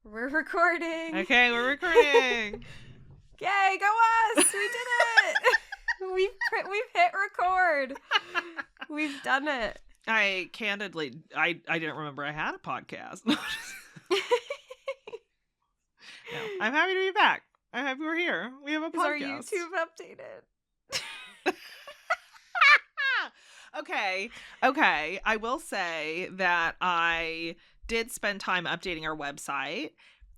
We're recording. Okay, we're recording. Yay, go us! We did it! We've hit record. We've done it. I didn't remember I had a podcast. No, I'm happy to be back. I'm happy we're here. We have a podcast. Is our YouTube updated? Okay. I will say that I did spend time updating our website,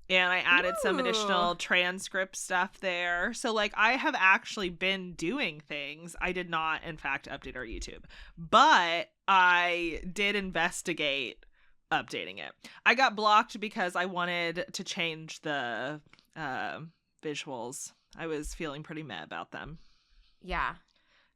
and I added some additional transcript stuff there. So, like, I have actually been doing things. I did not, in fact, update our YouTube, but I did investigate updating it. I got blocked because I wanted to change the visuals. I was feeling pretty meh about them. Yeah.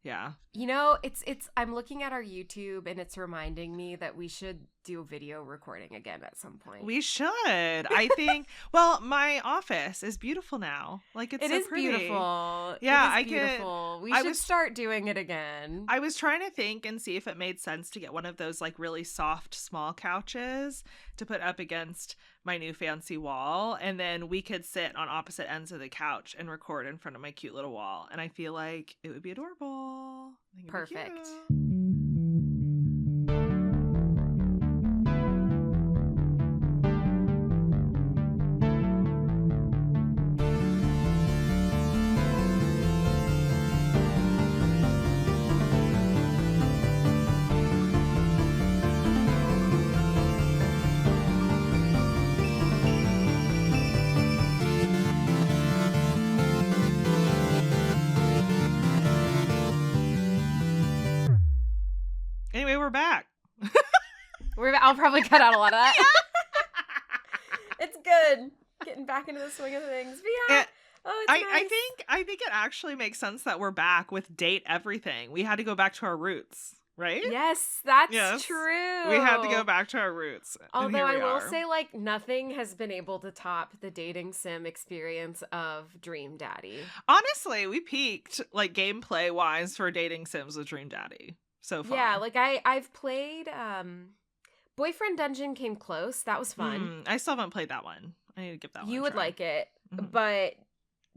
Yeah. You know, it's I'm looking at our YouTube and it's reminding me that we should do video recording again at some point. We should. I think, well, my office is beautiful now. Like, it's so pretty. Beautiful. Yeah, it is beautiful. We should start doing it again. I was trying to think and see if it made sense to get one of those, like, really soft, small couches to put up against my new fancy wall, and then we could sit on opposite ends of the couch and record in front of my cute little wall, and I feel like it would be adorable. Perfect. Anyway, we're back. I'll probably cut out a lot of that. It's good. Getting back into the swing of things. But yeah. It's nice. I think it actually makes sense that we're back with date everything. We had to go back to our roots, right? Yes, that's true. We had to go back to our roots. Although I will say, like, nothing has been able to top the dating sim experience of Dream Daddy. Honestly, we peaked, like, gameplay wise for dating sims with Dream Daddy. So far. Yeah, like I've played Boyfriend Dungeon came close. That was fun. I still haven't played that one. I need to give that one a You would try. like it. But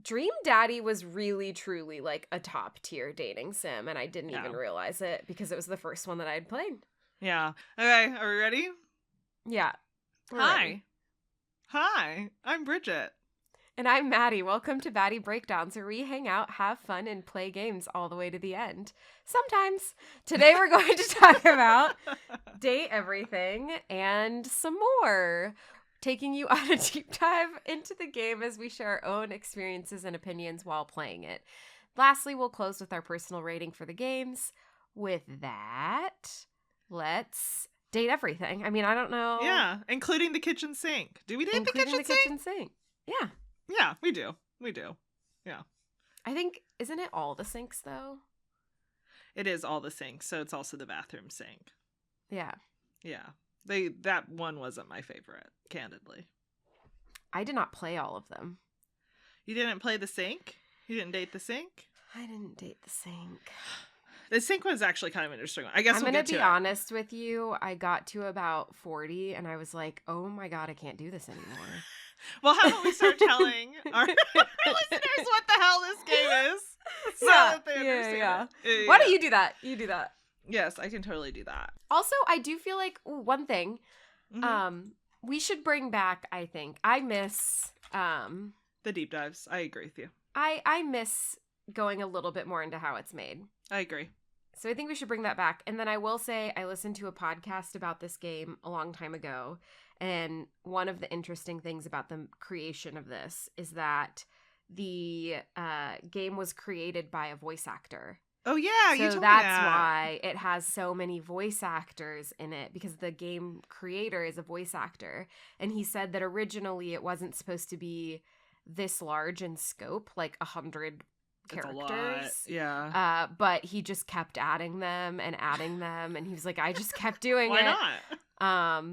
Dream Daddy was really, truly, like, a top tier dating sim, and I didn't even realize it because it was the first one that I had played. Yeah. Okay, are we ready? Yeah. Hi, I'm Bridget. And I'm Maddie. Welcome to Baddy Breakdowns, where we hang out, have fun, and play games all the way to the end. Sometimes. Today we're going to talk about date everything and some more. Taking you on a deep dive into the game as we share our own experiences and opinions while playing it. Lastly, we'll close with our personal rating for the games. With that, let's date everything. I mean, I don't know. Yeah, including the kitchen sink. Do we date the kitchen sink? Yeah. Yeah, we do. Yeah. I think, isn't it all the sinks, though? It is all the sinks, so it's also the bathroom sink. Yeah. Yeah. That one wasn't my favorite, candidly. I did not play all of them. You didn't play the sink? You didn't date the sink? I didn't date the sink. The sink was actually kind of interesting. I guess I'm going to be honest with you. I got to about 40 and I was like, oh my God, I can't do this anymore. Well, how about we start telling our listeners what the hell this game is? So that they understand it. Why don't you do that? You do that. Yes, I can totally do that. Also, I do feel like one thing we should bring back, I think. I miss the deep dives. I agree with you. I miss going a little bit more into how it's made. I agree. So I think we should bring that back. And then I will say I listened to a podcast about this game a long time ago. And one of the interesting things about the creation of this is that the game was created by a voice actor. Oh, yeah. So you told me that's why it has so many voice actors in it, because the game creator is a voice actor. And he said that originally it wasn't supposed to be this large in scope, like 100 characters. Yeah. But he just kept adding them. And he was like, I just kept doing Why it. not?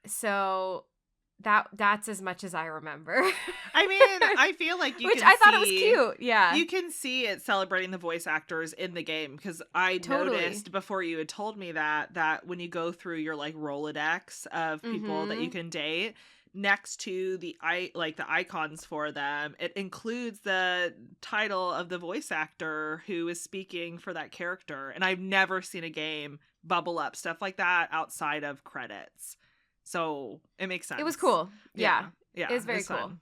So that's as much as I remember. I mean, I feel like you Which can I thought it was see- cute. Yeah. You can see it celebrating the voice actors in the game, because I noticed before you had told me that when you go through your, like, Rolodex of people that you can date, next to the icons for them, it includes the title of the voice actor who is speaking for that character. And I've never seen a game bubble up stuff like that outside of credits. So it makes sense. It was cool. Yeah. Yeah. It was very cool. Fun.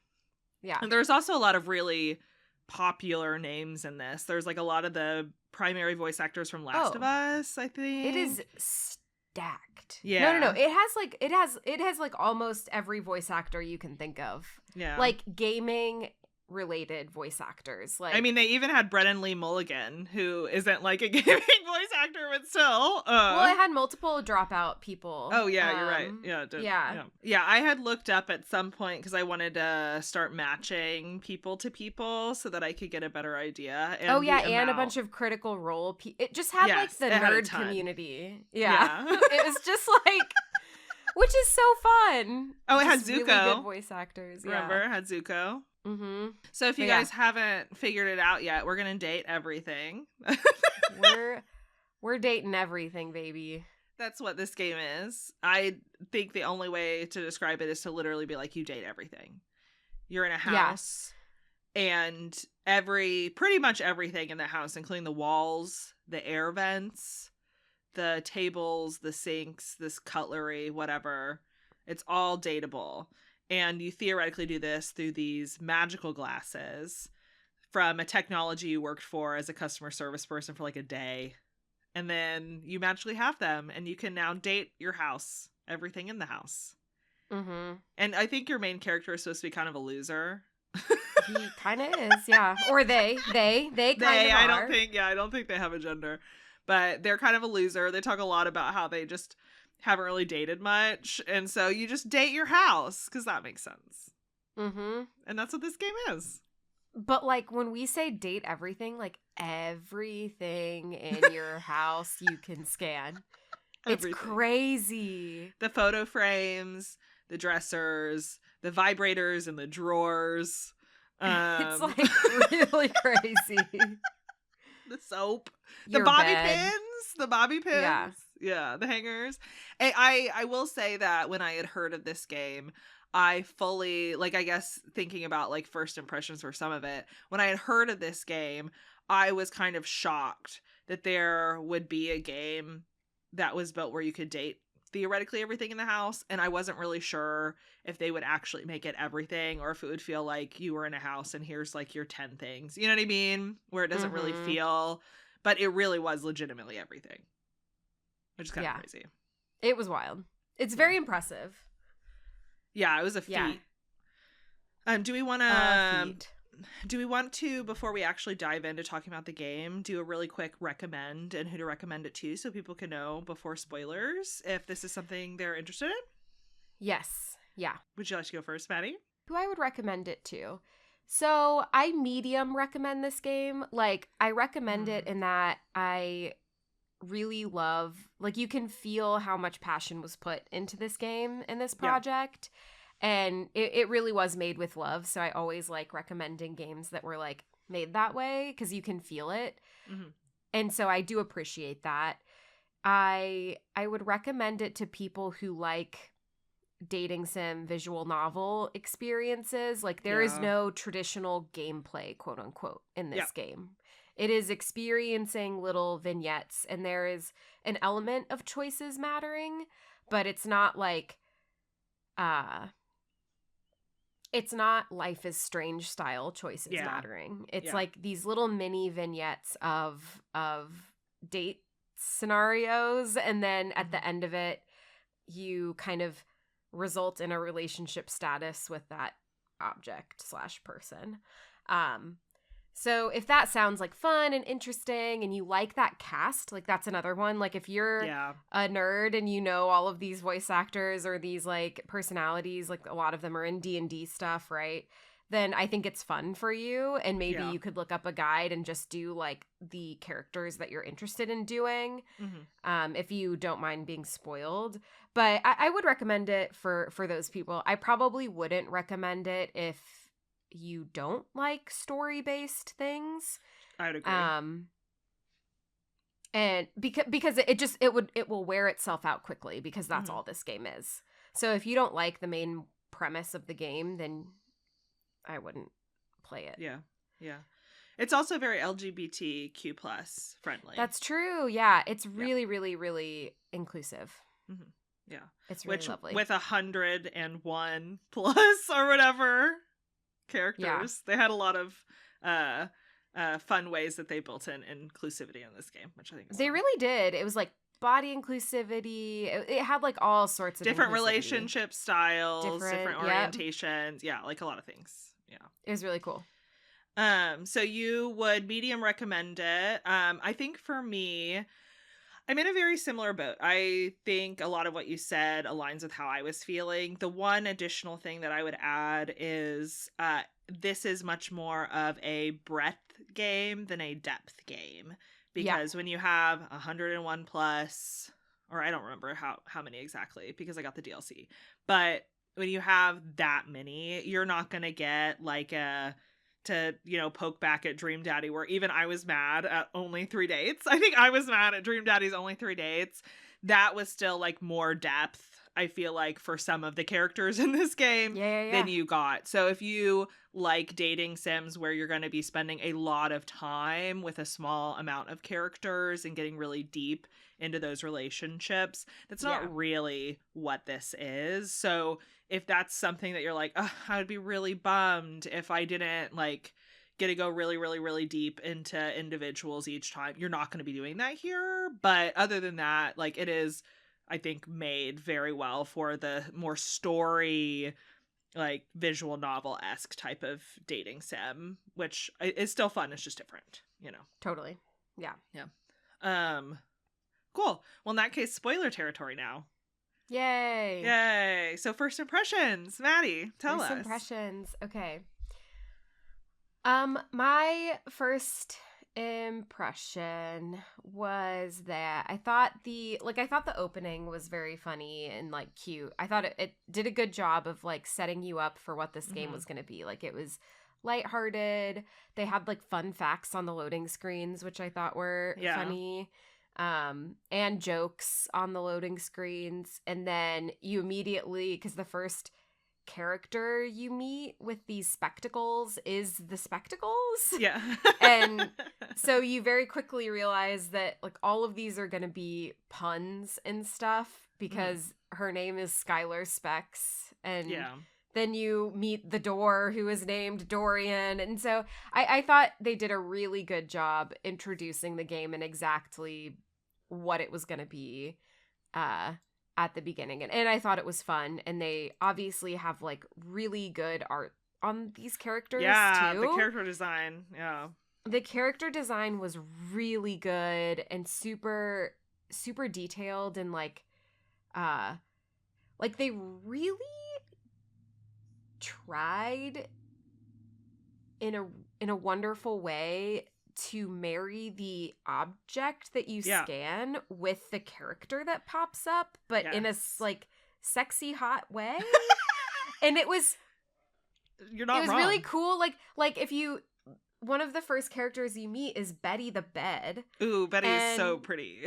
Yeah. And there's also a lot of really popular names in this. There's like a lot of the primary voice actors from Last of Us, I think. It is stacked. Yeah. No. It has like almost every voice actor you can think of. Yeah. Like gaming related voice actors. Like, I mean, they even had Brennan Lee Mulligan, who isn't like a gaming voice actor, but still. Well, it had multiple dropout people. Oh yeah, you're right. Yeah, it did. Yeah. I had looked up at some point because I wanted to start matching people to people so that I could get a better idea. And and a bunch of Critical Role. It just had like the nerd community. Yeah. It was just like. Which is so fun. Oh, it had just Zuko. Really good voice actors. Remember, it had Zuko. Mm-hmm. So if you guys haven't figured it out yet, we're gonna date everything. we're dating everything, baby. That's what this game is. I think the only way to describe it is to literally be like, you date everything. You're in a house, and pretty much everything in the house, including the walls, the air vents, the tables, the sinks, this cutlery, whatever, it's all dateable. And you theoretically do this through these magical glasses from a technology you worked for as a customer service person for like a day. And then you magically have them, and you can now date your house, everything in the house. Mm-hmm. And I think your main character is supposed to be kind of a loser. He kind of is, yeah. Or they kind of are. I don't think they have a gender. But they're kind of a loser. They talk a lot about how they just haven't really dated much. And so you just date your house, because that makes sense. Mm-hmm. And that's what this game is. But, like, when we say date everything, like, everything in your house you can scan. It's crazy. The photo frames, the dressers, the vibrators in the drawers. It's, like, really crazy. The soap. The bobby pins. Yeah, the hangers. I will say that when I had heard of this game, I fully, like, I guess thinking about like first impressions for some of it, when I had heard of this game, I was kind of shocked that there would be a game that was built where you could date theoretically everything in the house, and I wasn't really sure if they would actually make it everything, or if it would feel like you were in a house and here's like your 10 things, you know what I mean, where it doesn't really feel, but it really was legitimately everything, which is kind of crazy. It was wild. It's very impressive. Yeah, it was a feat. Do we want to, before we actually dive into talking about the game, do a really quick recommend and who to recommend it to, so people can know before spoilers if this is something they're interested in? Yes. Yeah. Would you like to go first, Maddie? Who I would recommend it to? So I medium recommend this game. Like, I recommend it in that I really love, like, you can feel how much passion was put into this game in this project. And it really was made with love. So I always like recommending games that were like made that way, because you can feel it. Mm-hmm. And so I do appreciate that. I would recommend it to people who like dating sim visual novel experiences. Like, there is no traditional gameplay, quote unquote, in this game. It is experiencing little vignettes, and there is an element of choices mattering, but it's not like it's not Life is Strange style choices mattering. It's like these little mini vignettes of date scenarios, and then at the end of it, you kind of result in a relationship status with that object / person. So if that sounds like fun and interesting and you like that cast, like, that's another one. Like, if you're a nerd and you know all of these voice actors or these like personalities, like a lot of them are in D&D stuff, right? Then I think it's fun for you, and maybe you could look up a guide and just do like the characters that you're interested in doing, if you don't mind being spoiled. But I would recommend it for those people. I probably wouldn't recommend it if you don't like story-based things. I would agree. And because it will wear itself out quickly, because that's all this game is. So if you don't like the main premise of the game, then I wouldn't play it. Yeah. Yeah. It's also very LGBTQ plus friendly. That's true. Yeah. It's really, really, really inclusive. Mm-hmm. Yeah. It's really lovely. With 101 plus or whatever characters, they had a lot of fun ways that they built in inclusivity in this game, which I think is they fun. really did. It was like body inclusivity. It had like all sorts of different relationship styles, different orientations. Yep. Yeah, like a lot of things. Yeah. It was really cool. So you would medium recommend it. I think for me, I'm in a very similar boat. I think a lot of what you said aligns with how I was feeling. The one additional thing that I would add is this is much more of a breadth game than a depth game. Because when you have 101 plus, or I don't remember how many exactly because I got the DLC. But when you have that many, you're not going to get like to poke back at Dream Daddy, where even I was mad at only 3 dates. I think I was mad at Dream Daddy's only 3 dates. That was still like more depth, I feel like, for some of the characters in this game than you got. So if you like dating sims where you're going to be spending a lot of time with a small amount of characters and getting really deep into those relationships, that's not really what this is. So if that's something that you're like, oh, I would be really bummed if I didn't like get to go really, really, really deep into individuals each time, you're not going to be doing that here. But other than that, like, it is, I think, made very well for the more story, like visual novel-esque type of dating sim, which is still fun. It's just different, Totally. Yeah. Cool. Well, in that case, spoiler territory now. Yay. So first impressions, Maddie, tell us. First impressions. Okay. My first impression was that I thought the opening was very funny and like cute. I thought it did a good job of like setting you up for what this game was going to be. Like, it was lighthearted. They had like fun facts on the loading screens, which I thought were funny. And jokes on the loading screens. And then you immediately, because the first character you meet with these spectacles is the spectacles. Yeah. And so you very quickly realize that like all of these are going to be puns and stuff because her name is Skylar Specs. And then you meet the door who is named Dorian. And so I thought they did a really good job introducing the game and exactly what it was going to be at the beginning. And I thought it was fun. And they obviously have like really good art on these characters too. The character design. Yeah. The character design was really good and super, super detailed and like they really tried in a wonderful way to marry the object that you scan with the character that pops up, but in a like sexy hot way. And it was wrong. Really cool. Like if you, one of the first characters you meet is Betty the bed. Ooh, Betty is so pretty.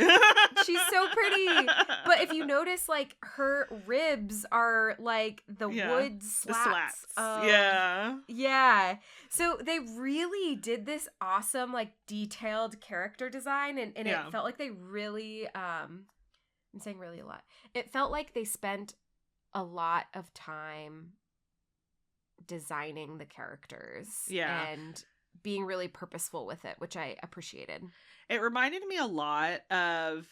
She's so pretty. But if you notice, like, her ribs are like the wood slats. Yeah. So they really did this awesome, like, detailed character design. And it felt like they really, I'm saying really a lot. It felt like they spent a lot of time designing the characters. Yeah. And being really purposeful with it, which I appreciated. It reminded me a lot of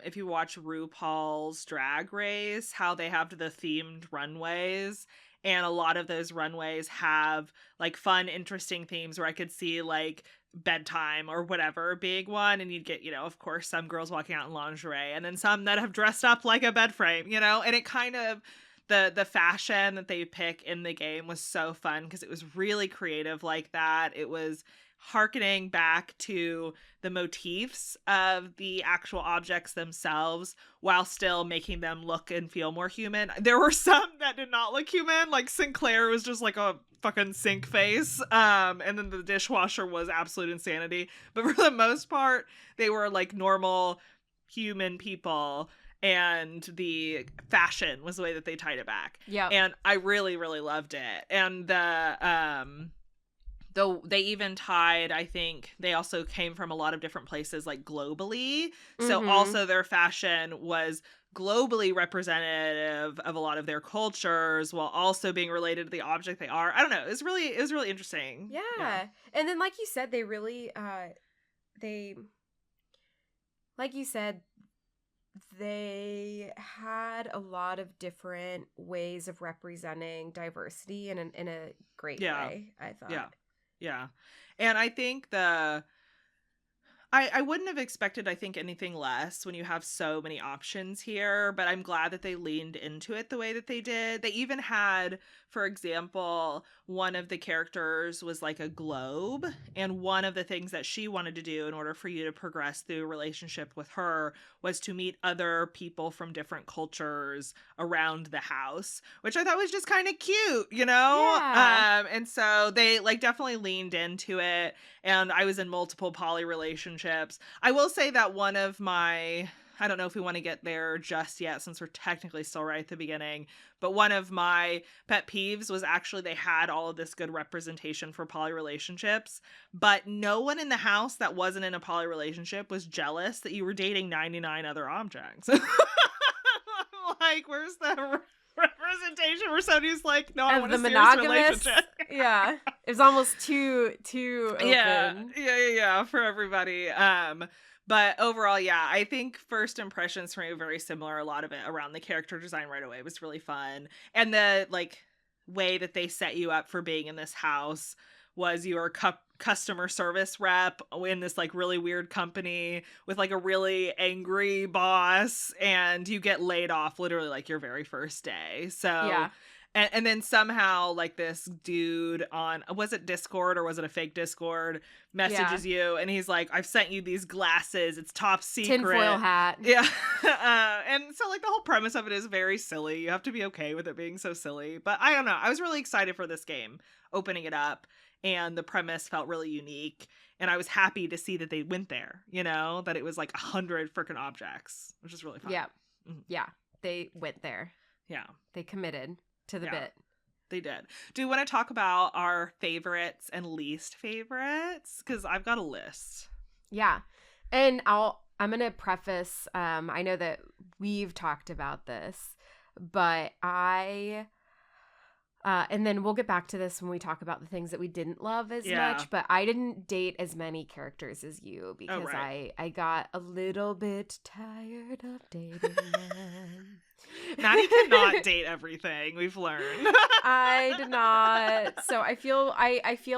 if you watch RuPaul's Drag Race, how they have the themed runways, and a lot of those runways have like fun, interesting themes where I could see like bedtime or whatever being one, and you'd get, of course, some girls walking out in lingerie, and then some that have dressed up like a bed frame, and it kind of the fashion that they pick in the game was so fun because it was really creative like that. It was hearkening back to the motifs of the actual objects themselves while still making them look and feel more human. There were some that did not look human, like Sinclair was just like a fucking sink face, and then the dishwasher was absolute insanity, but for the most part they were like normal human people. and the fashion was the way that they tied it back. Yeah. And I really, really loved it. And though they even tied, I think they also came from a lot of different places, like globally. So also their fashion was globally representative of a lot of their cultures while also being related to the object they are. I don't know. It was really interesting. Yeah. And then, like you said, they had a lot of different ways of representing diversity in a great way, I thought. Yeah. And I think I wouldn't have expected, I think, anything less when you have so many options here, but I'm glad that they leaned into it the way that they did. They even had, for example, one of the characters was like a globe, and one of the things that she wanted to do in order for you to progress through a relationship with her was to meet other people from different cultures around the house, which I thought was just kind of cute, you know? Yeah. And so they like definitely leaned into it, and I was in multiple poly relationships. I will say that one of my, I don't know if we want to get there just yet since we're technically still right at the beginning, but one of my pet peeves was actually they had all of this good representation for poly relationships, but no one in the house that wasn't in a poly relationship was jealous that you were dating 99 other objects. Like, where's the representation where somebody's like, no, I want a serious relationship? Yeah. It was almost too open. Yeah, for everybody. But overall, yeah, I think first impressions for me were very similar. A lot of it around the character design right away was really fun. And the like way that they set you up for being in this house was you were a customer service rep in this like really weird company with like a really angry boss, and you get laid off literally like your very first day. So yeah. And then somehow, like, this dude on, was it Discord or was it a fake Discord, messages you, and he's like, I've sent you these glasses, it's top secret. Tinfoil hat. Yeah. And so, like, the whole premise of it is very silly. You have to be okay with it being so silly. But I don't know. I was really excited for this game, opening it up, and the premise felt really unique. And I was happy to see that they went there, you know, that it was like 100 freaking objects, which is really fun. Yeah. Mm-hmm. Yeah. They went there. Yeah. They committed to the bit. They did. Do you want to talk about our favorites and least favorites? Because I've got a list. Yeah. And I'm going to preface, I know that we've talked about this, but and then we'll get back to this when we talk about the things that we didn't love as much, but I didn't date as many characters as you because I got a little bit tired of dating them. Maddie cannot date everything, we've learned. I did not. So I feel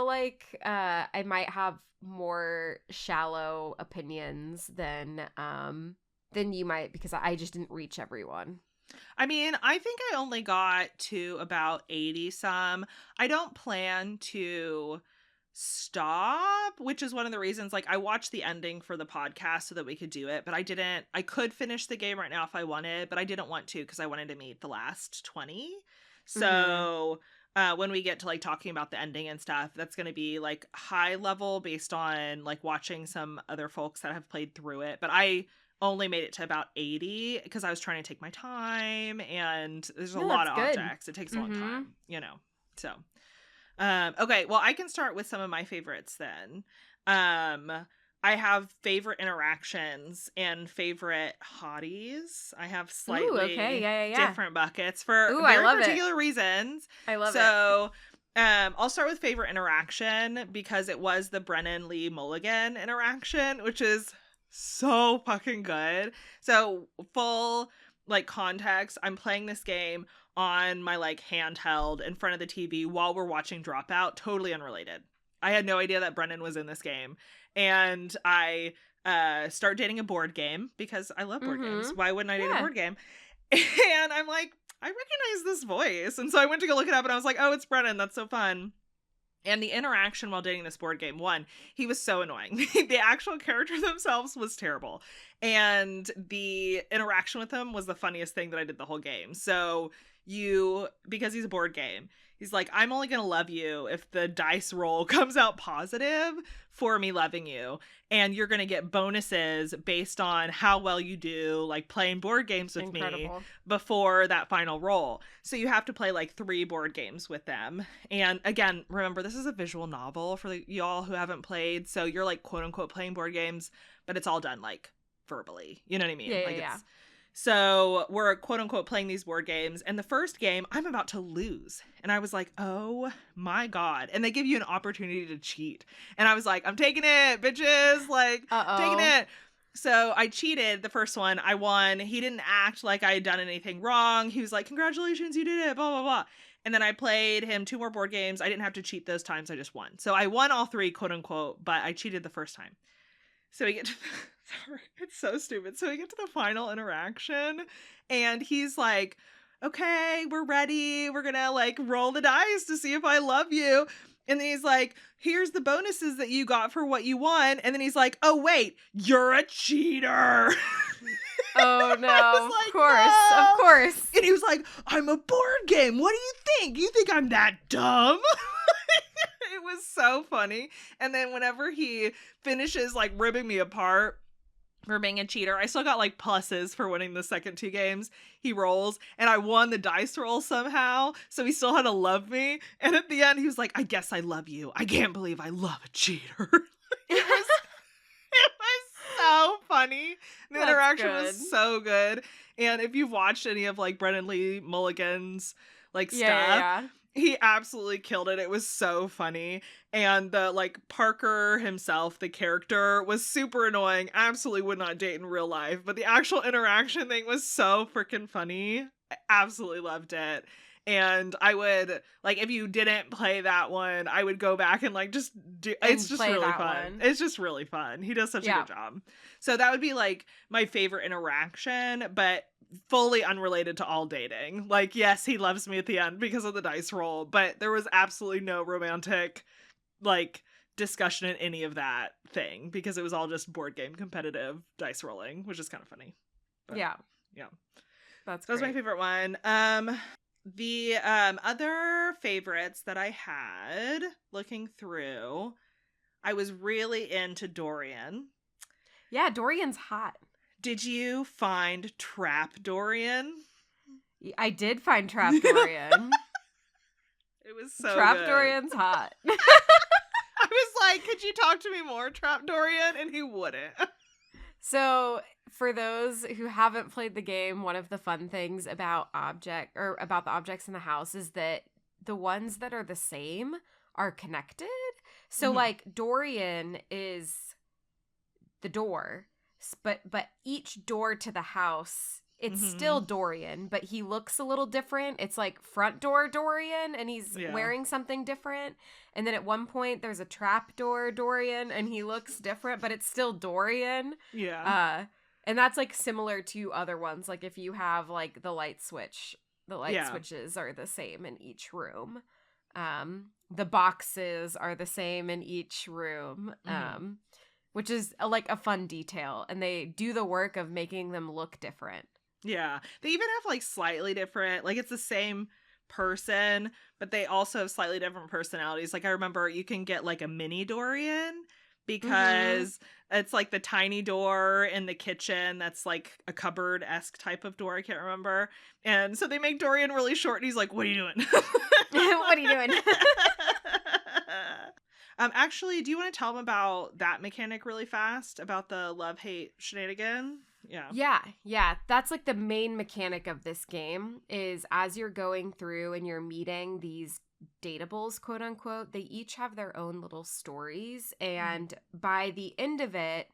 like I might have more shallow opinions than you might, because I just didn't reach everyone. I mean, I think I only got to about 80 some. I don't plan to stop, which is one of the reasons, like, I watched the ending for the podcast so that we could do it, but I could finish the game right now if I wanted, but I didn't want to because I wanted to meet the last 20. So when we get to like talking about the ending and stuff, that's going to be like high level based on like watching some other folks that have played through it, but I only made it to about 80 because I was trying to take my time, and there's a lot of objects. It takes a long time, you know. So okay, well, I can start with some of my favorites then. I have favorite interactions and favorite hotties. I have slightly different buckets for very particular reasons. I love it. So I'll start with favorite interaction because it was the Brennan Lee Mulligan interaction, which is so fucking good. So full like context, I'm playing this game on my like handheld in front of the TV while we're watching Dropout, totally unrelated. I had no idea that Brennan was in this game, and I start dating a board game because I love board games. Why wouldn't I date a board game? And I'm like, I recognize this voice, and so I went to go look it up, and I was like, oh, it's Brennan. That's so fun. And the interaction while dating this board game, one, he was so annoying. The actual character themselves was terrible. And the interaction with him was the funniest thing that I did the whole game. So because he's a board game, he's like, I'm only going to love you if the dice roll comes out positive for me loving you. And you're going to get bonuses based on how well you do, like playing board games with me before that final roll. So you have to play like 3 board games with them. And again, remember, this is a visual novel for y'all who haven't played. So you're like, quote unquote, playing board games, but it's all done like verbally. You know what I mean? Yeah. So we're quote unquote playing these board games, and the first game I'm about to lose. And I was like, oh my God. And they give you an opportunity to cheat. And I was like, I'm taking it, bitches. Like, taking it. So I cheated the first one. I won. He didn't act like I had done anything wrong. He was like, congratulations, you did it, blah, blah, blah. And then I played him 2 more board games. I didn't have to cheat those times. I just won. So I won all 3, quote unquote, but I cheated the first time. So we get to sorry, it's so stupid. So we get to the final interaction, and he's like, okay, we're ready. We're gonna like roll the dice to see if I love you. And then he's like, here's the bonuses that you got for what you won. And then he's like, oh wait, you're a cheater. Oh no, like, of course, no. Of course. And he was like, I'm a board game. What do you think? You think I'm that dumb? It was so funny. And then whenever he finishes like ripping me apart for being a cheater, I still got like pluses for winning the second 2 games. He rolls, and I won the dice roll somehow, so he still had to love me. And at the end, he was like, I guess I love you. I can't believe I love a cheater. It was so funny. The interaction was so good. And if you've watched any of like Brennan Lee Mulligan's like stuff, he absolutely killed it. It was so funny. And the like Parker himself, the character, was super annoying. Absolutely would not date in real life. But the actual interaction thing was so freaking funny. I absolutely loved it. And I would, like, if you didn't play that one, I would go back and like just do, it's just really fun. It's just really fun. He does such a good job. So that would be like my favorite interaction, but fully unrelated to all dating. Like, yes, he loves me at the end because of the dice roll, but there was absolutely no romantic like discussion in any of that thing because it was all just board game competitive dice rolling, which is kind of funny. But, yeah. That was my favorite one. The other favorites that I had looking through, I was really into Dorian. Yeah, Dorian's hot. Did you find Trap Dorian? I did find Trap Dorian. It was so Trap good. Dorian's hot. I was like, could you talk to me more, Trap Dorian? And he wouldn't. So, for those who haven't played the game, one of the fun things about the objects in the house is that the ones that are the same are connected. So, like, Dorian is the door, but each door to the house, it's still Dorian, but he looks a little different. It's like front door Dorian, and he's wearing something different. And then at one point, there's a trap door Dorian, and he looks different, but it's still Dorian. Yeah. And that's like similar to other ones. Like if you have like the light switch, the light switches are the same in each room. The boxes are the same in each room. Which is like a fun detail, and they do the work of making them look different. Yeah. They even have like slightly different, like it's the same person, but they also have slightly different personalities. Like I remember you can get like a mini Dorian because it's like the tiny door in the kitchen that's like a cupboard-esque type of door. I can't remember. And so they make Dorian really short, and he's like, what are you doing? What are you doing? Actually, do you want to tell them about that mechanic really fast? About the love-hate shenanigan? Yeah. That's like the main mechanic of this game is as you're going through and you're meeting these datables, quote unquote, they each have their own little stories. And by the end of it,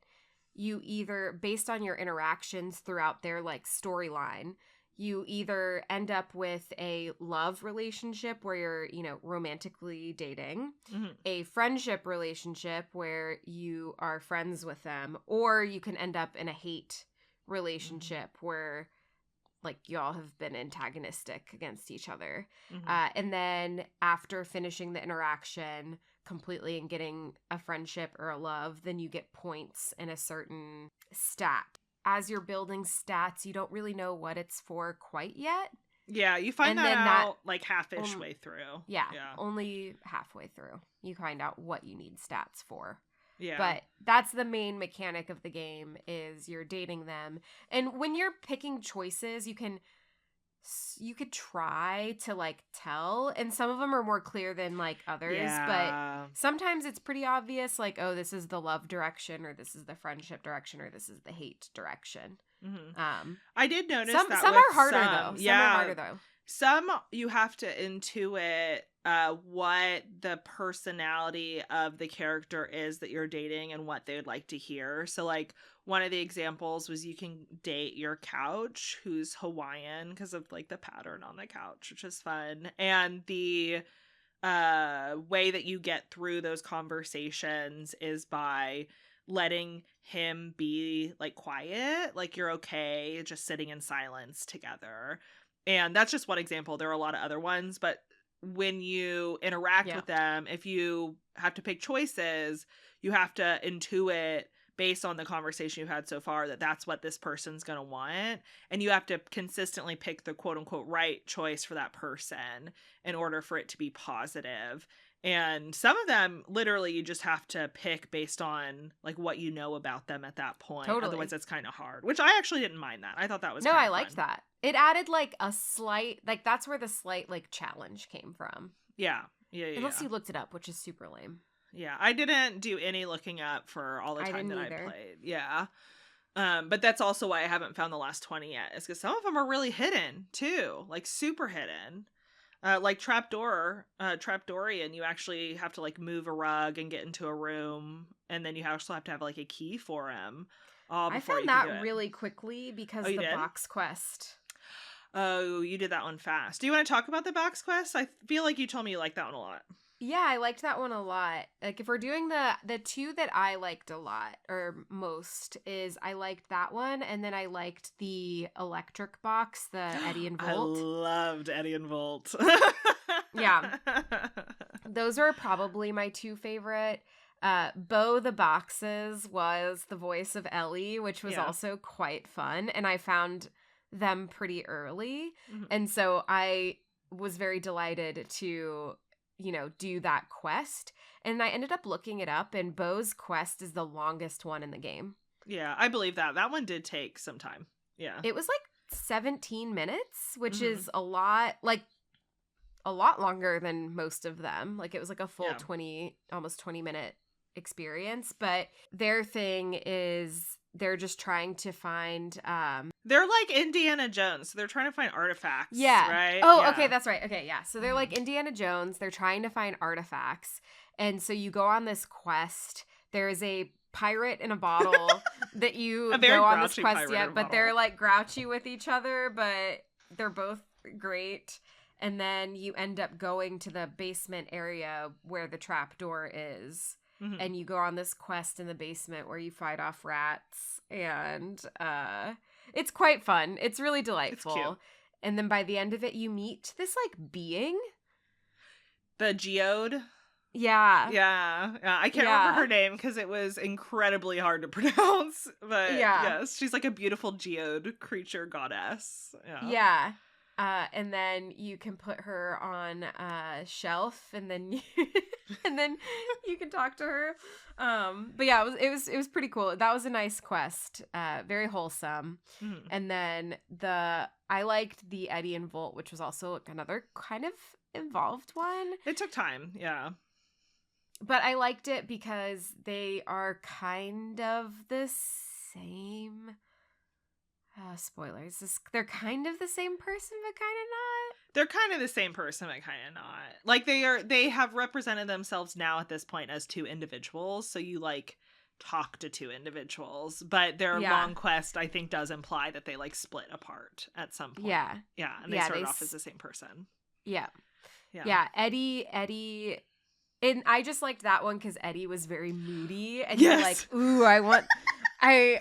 you either, based on your interactions throughout their like storyline, you either end up with a love relationship where you're, you know, romantically dating, a friendship relationship where you are friends with them, or you can end up in a hate relationship where like y'all have been antagonistic against each other. And then after finishing the interaction completely and getting a friendship or a love, then you get points in a certain stat. As you're building stats, you don't really know what it's for quite yet. Yeah, you find And that then out like half-ish way through. Yeah, only halfway through. You find out what you need stats for. Yeah. But that's the main mechanic of the game is you're dating them. And when you're picking choices, you could try to like tell, and some of them are more clear than like others, but sometimes it's pretty obvious like, oh, this is the love direction, or this is the friendship direction, or this is the hate direction. I did notice some that are harder though. Yeah, some are harder though. Some you have to intuit what the personality of the character is that you're dating and what they would like to hear. So like one of the examples was you can date your couch who's Hawaiian because of like the pattern on the couch, which is fun. And the way that you get through those conversations is by letting him be like quiet, like you're okay just sitting in silence together. And that's just one example. There are a lot of other ones, but when you interact with them, if you have to pick choices, you have to intuit based on the conversation you've had so far that that's what this person's going to want. And you have to consistently pick the quote unquote right choice for that person in order for it to be positive. And some of them, literally, you just have to pick based on like what you know about them at that point. Totally. Otherwise, it's kind of hard. Which I actually didn't mind that. I thought that was I liked that. It added like a slight, like that's where the slight like challenge came from. Yeah. Unless you looked it up, which is super lame. Yeah, I didn't do any looking up for all the time that I played. Yeah. But that's also why I haven't found the last 20 yet. Is because some of them are really hidden too, like super hidden. Like Trapdoorian, you actually have to like move a rug and get into a room, and then you also have to have like a key for him. I found that really quickly because the box quest. Oh, you did that one fast. Do you want to talk about the box quest? I feel like you told me you liked that one a lot. Yeah, I liked that one a lot. Like if we're doing the two that I liked a lot or most is I liked that one, and then I liked the electric box, the Eddie and Volt. I loved Eddie and Volt. Yeah. Those are probably my two favorite. Bo the Boxes was the voice of Ellie, which was also quite fun, and I found them pretty early. And so I was very delighted to do that quest. And I ended up looking it up, and Bo's quest is the longest one in the game. Yeah, I believe that. That one did take some time. Yeah. It was like 17 minutes, which is a lot longer than most of them. Like it was like a full almost 20 minute experience. But their thing is they're just trying to find they're like Indiana Jones, so they're trying to find artifacts. Right? Okay, that's right. Okay, yeah. So they're like Indiana Jones, they're trying to find artifacts. And so you go on this quest. There is a pirate in a bottle that you go on this quest yet, but they're like grouchy with each other, but they're both great. And then you end up going to the basement area where the trapdoor is. And you go on this quest in the basement where you fight off rats, and it's quite fun. It's really delightful. It's cute. And then by the end of it, you meet this like being. The geode? Yeah. Yeah. I can't remember her name because it was incredibly hard to pronounce. But yes, she's like a beautiful geode creature goddess. Yeah. And then you can put her on a shelf, and then you can talk to her. But yeah, it was pretty cool. That was a nice quest. Very wholesome. And then I liked the Eddie and Volt, which was also another kind of involved one. It took time, yeah. But I liked it because they are kind of the same. Spoilers. They're kind of the same person, but kind of not. They're kind of the same person, but kind of not. Like they have represented themselves now at this point as two individuals. So you like talk to two individuals, but their long quest, I think, does imply that they like split apart at some point. Yeah. And they started off as the same person. Yeah. Eddie. And I just liked that one because Eddie was very moody, and you're like, ooh, I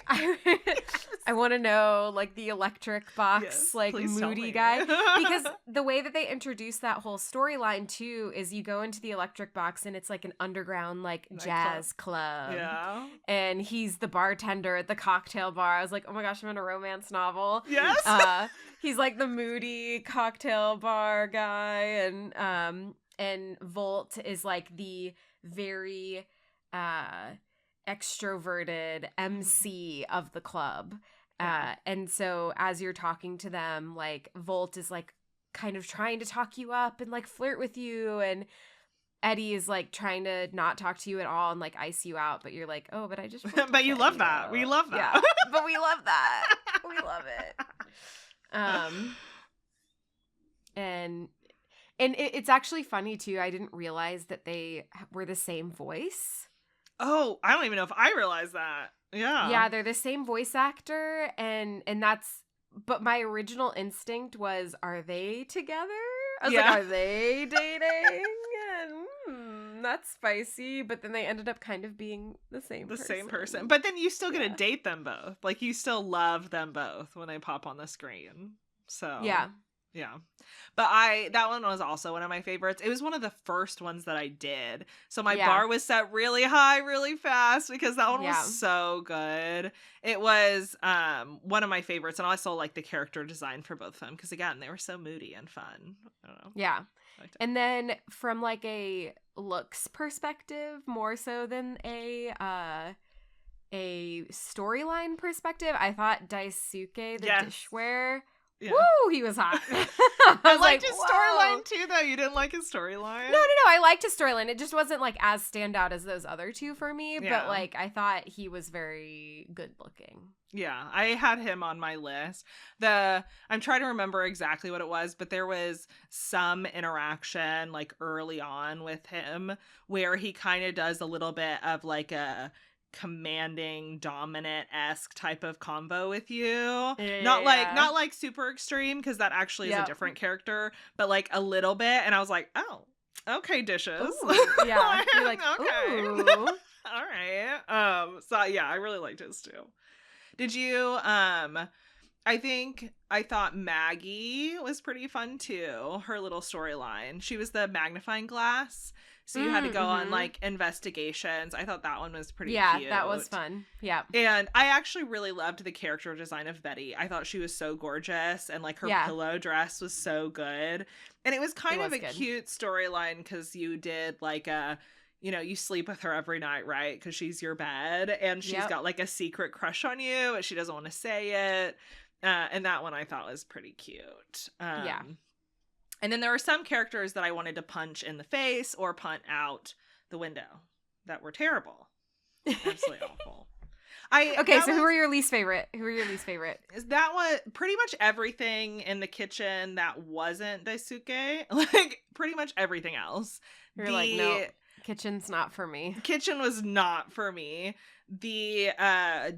want to know like the electric box, Yes, like please tell moody me. guy, because the way that they introduce that whole storyline too is you go into the electric box and it's like an underground like jazz club. Yeah. And he's the bartender at the cocktail bar. I was like, oh my gosh, I'm in a romance novel. Yes. He's like the moody cocktail bar guy, and Volt is like the very extroverted MC of the club. Yeah. And so as you're talking to them, like Volt is like kind of trying to talk you up and like flirt with you, and Eddie is like trying to not talk to you at all and like ice you out, but you're like, oh, but I just But you love that. We love that. Yeah, but we love that. We love it. And it's actually funny too. I didn't realize that they were the same voice. Oh, I don't even know if I realized that. Yeah. Yeah, they're the same voice actor, and that's. But my original instinct was, are they together? I was like, are they dating? And that's spicy. But then they ended up kind of being the same person. But then you still get to date them both. Like, you still love them both when they pop on the screen. So yeah. But that one was also one of my favorites. It was one of the first ones that I did. So my bar was set really high, really fast, because that one was so good. It was one of my favorites, and I also like the character design for both of them, because again, they were so moody and fun. I don't know. Yeah. And then from like a looks perspective, more so than a storyline perspective, I thought Daisuke, the dishware, woo, he was hot. I liked his storyline too, though. You didn't like his storyline? No. I liked his storyline. It just wasn't like as standout as those other two for me. But like, I thought he was very good looking. Yeah, I had him on my list. I'm trying to remember exactly what it was, but there was some interaction like early on with him where he kind of does a little bit of like a commanding, dominant-esque type of combo with you. Not like super extreme, because that actually is a different character, but like a little bit. And I was like, oh, okay, dishes. Ooh, yeah, you're like, okay. Ooh. All right. So yeah, I really liked his too. Did you I thought Maggie was pretty fun too. Her little storyline. She was the magnifying glass. So you had to go on like investigations. I thought that one was pretty cute. Yeah, that was fun. Yeah. And I actually really loved the character design of Betty. I thought she was so gorgeous, and like her pillow dress was so good. And it was kind of a cute storyline, because you did like you sleep with her every night, right? Because she's your bed, and she's got like a secret crush on you, and she doesn't want to say it. And that one I thought was pretty cute. And then there were some characters that I wanted to punch in the face or punt out the window that were terrible. Absolutely awful. Who are your least favorite? That was pretty much everything in the kitchen that wasn't Daisuke. Like, pretty much everything else. You're like, no, kitchen's not for me. Kitchen was not for me. The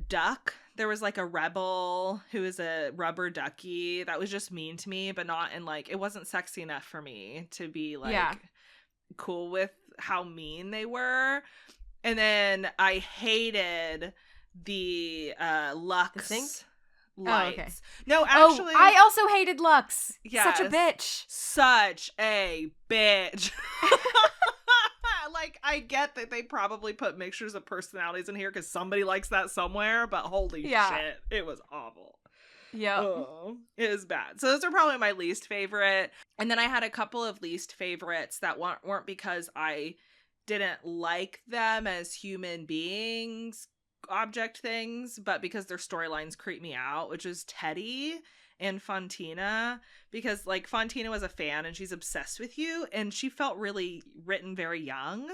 duck, there was like a rebel who is a rubber ducky that was just mean to me, but not in like, it wasn't sexy enough for me to be like cool with how mean they were. And then I hated the Lux the sink? lights. Oh, okay. No, actually, I also hated Lux. Yes, such a bitch. Such a bitch. Like, I get that they probably put mixtures of personalities in here because somebody likes that somewhere, but holy shit, it was awful. Yeah. It was bad. So those are probably my least favorite. And then I had a couple of least favorites that weren't because I didn't like them as human beings, object things, but because their storylines creep me out, which is Teddy and Fontina, because like Fontina was a fan and she's obsessed with you, and she felt really written very young,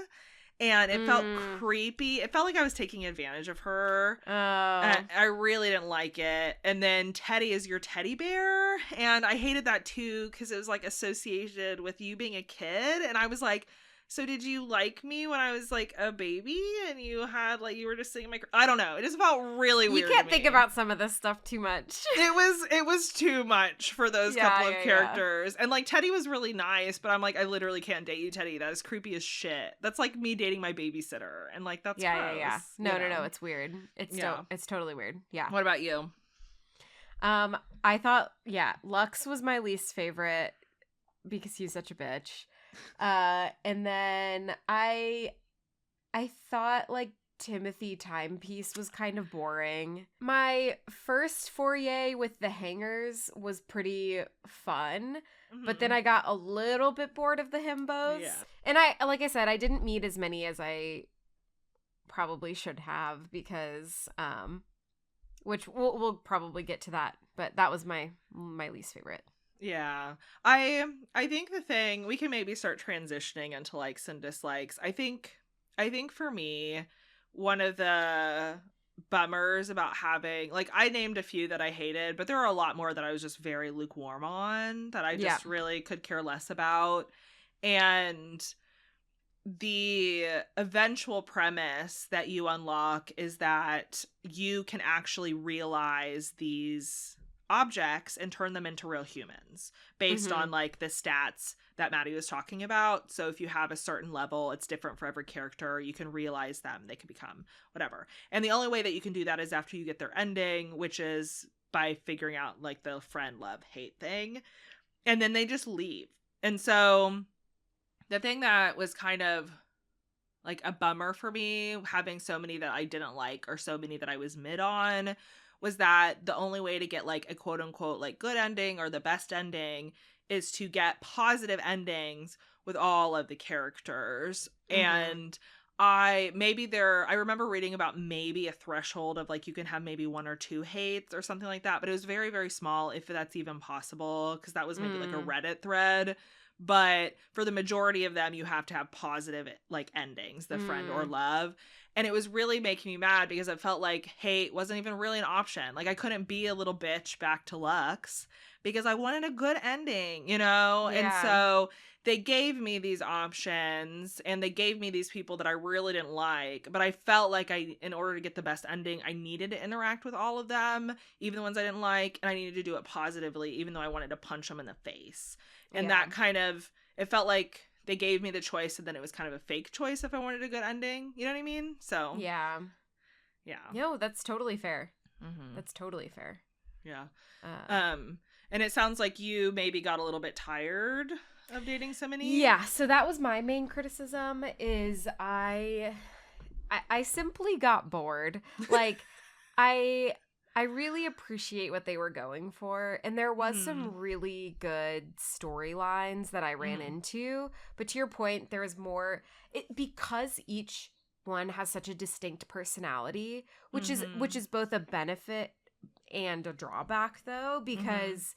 and it felt creepy. It felt like I was taking advantage of her. I really didn't like it. And then Teddy is your teddy bear, and I hated that too because it was like associated with you being a kid, and I was like, So did you like me when I was like a baby and you had like you were just sitting in my I don't know. It just felt really weird. You can't think about some of this stuff too much. It was too much for those couple of characters. And like Teddy was really nice, but I'm like, I literally can't date you, Teddy. That is creepy as shit. That's like me dating my babysitter. And like that's gross. No, it's weird. It's totally weird. Yeah. What about you? I thought, Lux was my least favorite because he's such a bitch. And then I thought like Timothy Timepiece was kind of boring. My first foray with the hangers was pretty fun, but then I got a little bit bored of the himbos. Yeah. And like I said, I didn't meet as many as I probably should have because, which we'll probably get to that, but that was my least favorite. Yeah. I think the thing we can maybe start transitioning into likes and dislikes. I think for me, one of the bummers about having like I named a few that I hated, but there are a lot more that I was just very lukewarm on that I just really could care less about. And the eventual premise that you unlock is that you can actually realize these objects and turn them into real humans based on like the stats that Maddie was talking about. So if you have a certain level, it's different for every character. You can realize them. They can become whatever. And the only way that you can do that is after you get their ending, which is by figuring out like the friend, love, hate thing. And then they just leave. And so the thing that was kind of like a bummer for me, having so many that I didn't like or so many that I was mid on, was that the only way to get like a quote unquote like good ending or the best ending is to get positive endings with all of the characters. And I remember reading about maybe a threshold of like you can have maybe 1 or 2 hates or something like that, but it was very, very small if that's even possible, because that was maybe like a Reddit thread. But for the majority of them, you have to have positive like endings, the friend or love. And it was really making me mad because it felt like hate wasn't even really an option. Like I couldn't be a little bitch back to Lux because I wanted a good ending, you know? Yeah. And so they gave me these options and they gave me these people that I really didn't like. But I felt like in order to get the best ending, I needed to interact with all of them, even the ones I didn't like. And I needed to do it positively, even though I wanted to punch them in the face. And that kind of, it felt like they gave me the choice and then it was kind of a fake choice if I wanted a good ending. You know what I mean? So. Yeah. No, that's totally fair. That's totally fair. Yeah. And it sounds like you maybe got a little bit tired of dating so many. Yeah. So that was my main criticism is I simply got bored. Like I really appreciate what they were going for, and there was some really good storylines that I ran into, but to your point, there was more because each one has such a distinct personality, which is both a benefit and a drawback though, because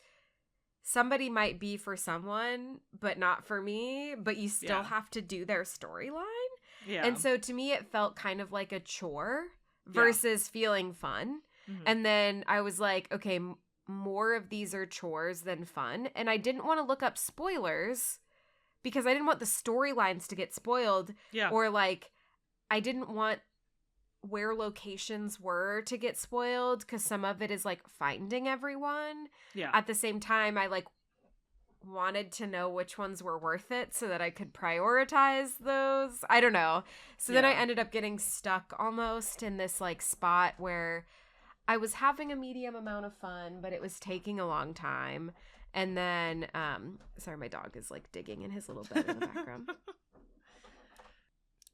somebody might be for someone but not for me, but you still have to do their storyline. Yeah. And so to me it felt kind of like a chore versus feeling fun. And then I was like, okay, more of these are chores than fun. And I didn't want to look up spoilers because I didn't want the storylines to get spoiled. Yeah. Or like, I didn't want where locations were to get spoiled because some of it is like finding everyone. Yeah. At the same time, I like wanted to know which ones were worth it so that I could prioritize those. I don't know. So then I ended up getting stuck almost in this like spot where I was having a medium amount of fun, but it was taking a long time. And then, sorry, my dog is like digging in his little bed in the background.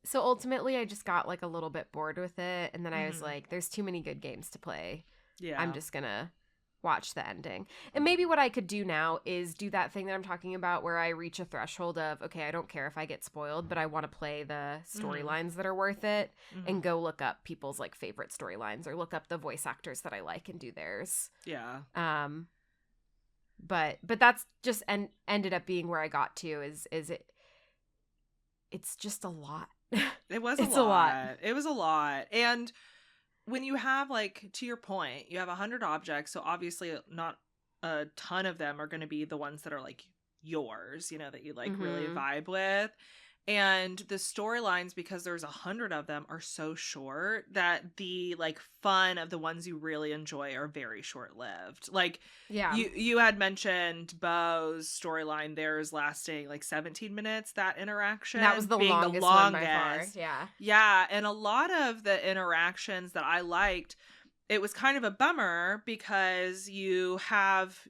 So ultimately, I just got like a little bit bored with it. And then I was like, there's too many good games to play. Yeah. I'm just going to watch the ending. And maybe what I could do now is do that thing that I'm talking about where I reach a threshold of, okay, I don't care if I get spoiled, but I want to play the storylines that are worth it and go look up people's like favorite storylines or look up the voice actors that I like and do theirs. Yeah. But that's just ended up being where I got to is it's just a lot. It was a lot. It was a lot. And when you have, like, to your point, you have 100 objects, so obviously not a ton of them are going to be the ones that are, like, yours, you know, that you, like, really vibe with. And the storylines, because there's 100 of them, are so short that the like fun of the ones you really enjoy are very short lived. Like Yeah. you had mentioned Bo's storyline, theirs lasting like 17 minutes, that interaction. That was the being longest the one by far. longest. Yeah. Yeah. And a lot of the interactions that I liked, it was kind of a bummer because you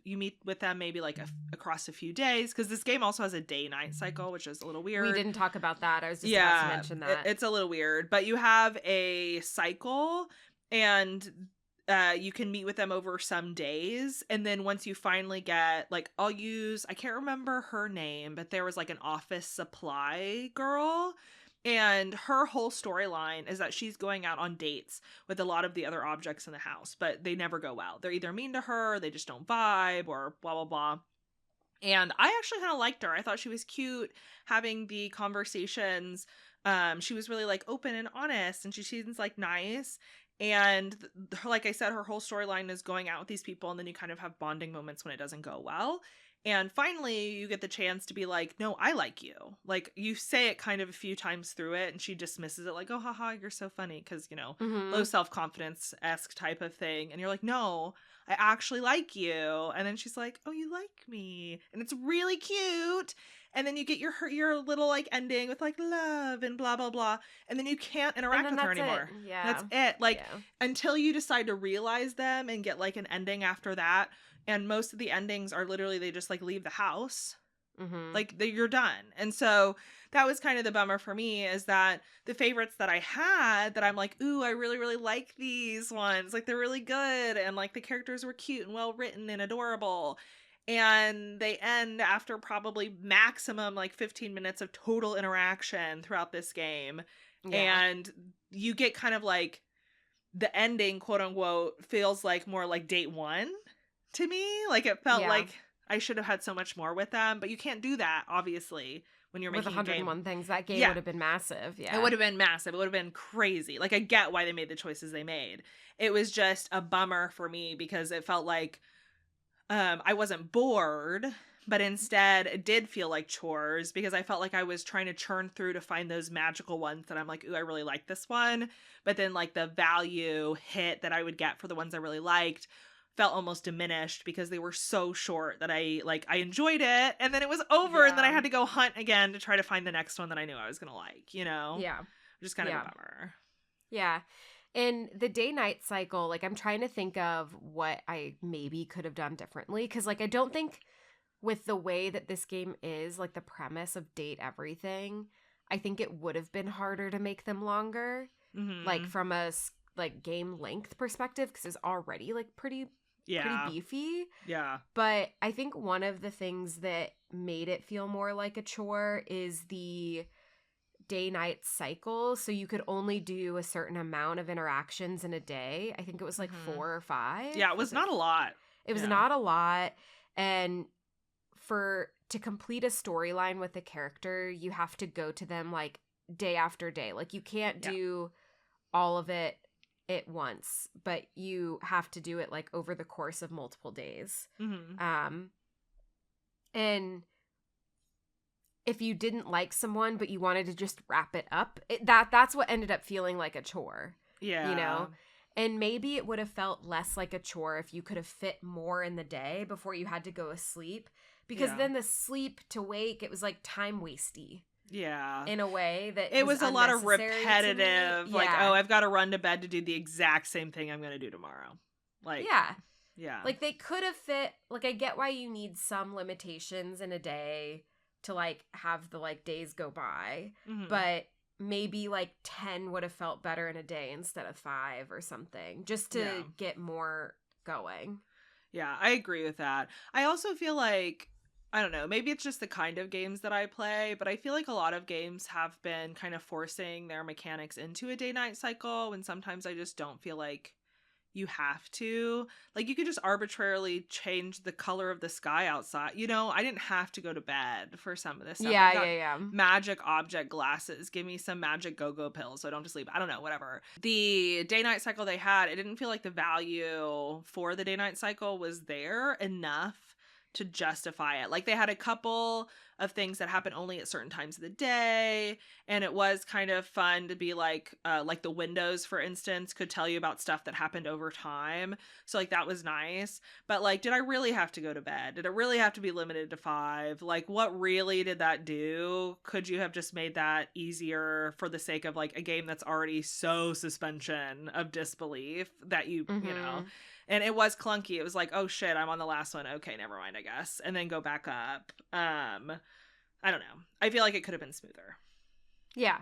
meet with them maybe like across a few days, because this game also has a day-night cycle, which is a little weird. We didn't talk about that. I was just about to mention that. It's a little weird, but you have a cycle, and you can meet with them over some days, and then once you finally get like, I can't remember her name, but there was like an office supply girl. And her whole storyline is that she's going out on dates with a lot of the other objects in the house, but they never go well. They're either mean to her, or they just don't vibe, or blah, blah, blah. And I actually kind of liked her. I thought she was cute, having the conversations. She was really like open and honest, and she seems like nice. And like I said, her whole storyline is going out with these people, and then you kind of have bonding moments when it doesn't go well. And finally, you get the chance to be like, no, I like you. Like, you say it kind of a few times through it, and she dismisses it like, oh, haha, you're so funny. Because, low self-confidence-esque type of thing. And you're like, no, I actually like you. And then she's like, oh, you like me. And it's really cute. And then you get your little, like, ending with, like, love and blah, blah, blah. And then you can't interact with her anymore. Yeah. That's it. Like, until you decide to realize them and get, like, an ending after that. And most of the endings are literally they just like leave the house. Mm-hmm. Like you're done. And so that was kind of the bummer for me, is that the favorites that I had that I'm like, ooh, I really, really like these ones. Like they're really good. And like the characters were cute and well written and adorable. And they end after probably maximum like 15 minutes of total interaction throughout this game. Yeah. And you get kind of like the ending, quote unquote, feels like more like date one. To me, like it felt like I should have had so much more with them, but you can't do that obviously when you're making 101 things. That game would have been massive. Yeah, it would have been massive. It would have been crazy. Like I get why they made the choices they made. It was just a bummer for me because it felt like I wasn't bored, but instead it did feel like chores because I felt like I was trying to churn through to find those magical ones that I'm like, ooh, I really like this one, but then like the value hit that I would get for the ones I really liked felt almost diminished because they were so short that I enjoyed it, and then it was over, and then I had to go hunt again to try to find the next one that I knew I was gonna like, Yeah. Just kind of a bummer. Yeah. And the day-night cycle, like I'm trying to think of what I maybe could have done differently, because like I don't think with the way that this game is, like the premise of date everything, I think it would have been harder to make them longer, like from a like game length perspective, because it's already like pretty beefy. Yeah. But I think one of the things that made it feel more like a chore is the day-night cycle. So you could only do a certain amount of interactions in a day. I think it was like 4 or 5. Yeah, it was not a lot. It was not a lot. And to complete a storyline with a character, you have to go to them like day after day. Like you can't do all of it at once, but you have to do it like over the course of multiple days. And if you didn't like someone but you wanted to just wrap it up, that's what ended up feeling like a chore. And maybe it would have felt less like a chore if you could have fit more in the day before you had to go to sleep, because then the sleep to wake, it was like time wasty. In a way that it was a lot of repetitive, like, oh, I've got to run to bed to do the exact same thing I'm going to do tomorrow. Like, like they could have fit, like, I get why you need some limitations in a day to like have the like days go by, but maybe like 10 would have felt better in a day instead of 5 or something, just to get more going. Yeah, I agree with that. I also feel like, I don't know, maybe it's just the kind of games that I play, but I feel like a lot of games have been kind of forcing their mechanics into a day-night cycle, and sometimes I just don't feel like you have to. Like, you could just arbitrarily change the color of the sky outside. I didn't have to go to bed for some of this stuff. Magic object glasses. Give me some magic go-go pills so I don't just sleep. I don't know, whatever. The day-night cycle they had, it didn't feel like the value for the day-night cycle was there enough to justify it. Like, they had a couple of things that happen only at certain times of the day. And it was kind of fun to be like the windows, for instance, could tell you about stuff that happened over time. So like that was nice. But like, did I really have to go to bed? Did it really have to be limited to 5? Like, what really did that do? Could you have just made that easier for the sake of like a game that's already so suspension of disbelief that you know? And it was clunky. It was like, oh shit, I'm on the last one. Okay, never mind, I guess. And then go back up. I don't know. I feel like it could have been smoother. Yeah.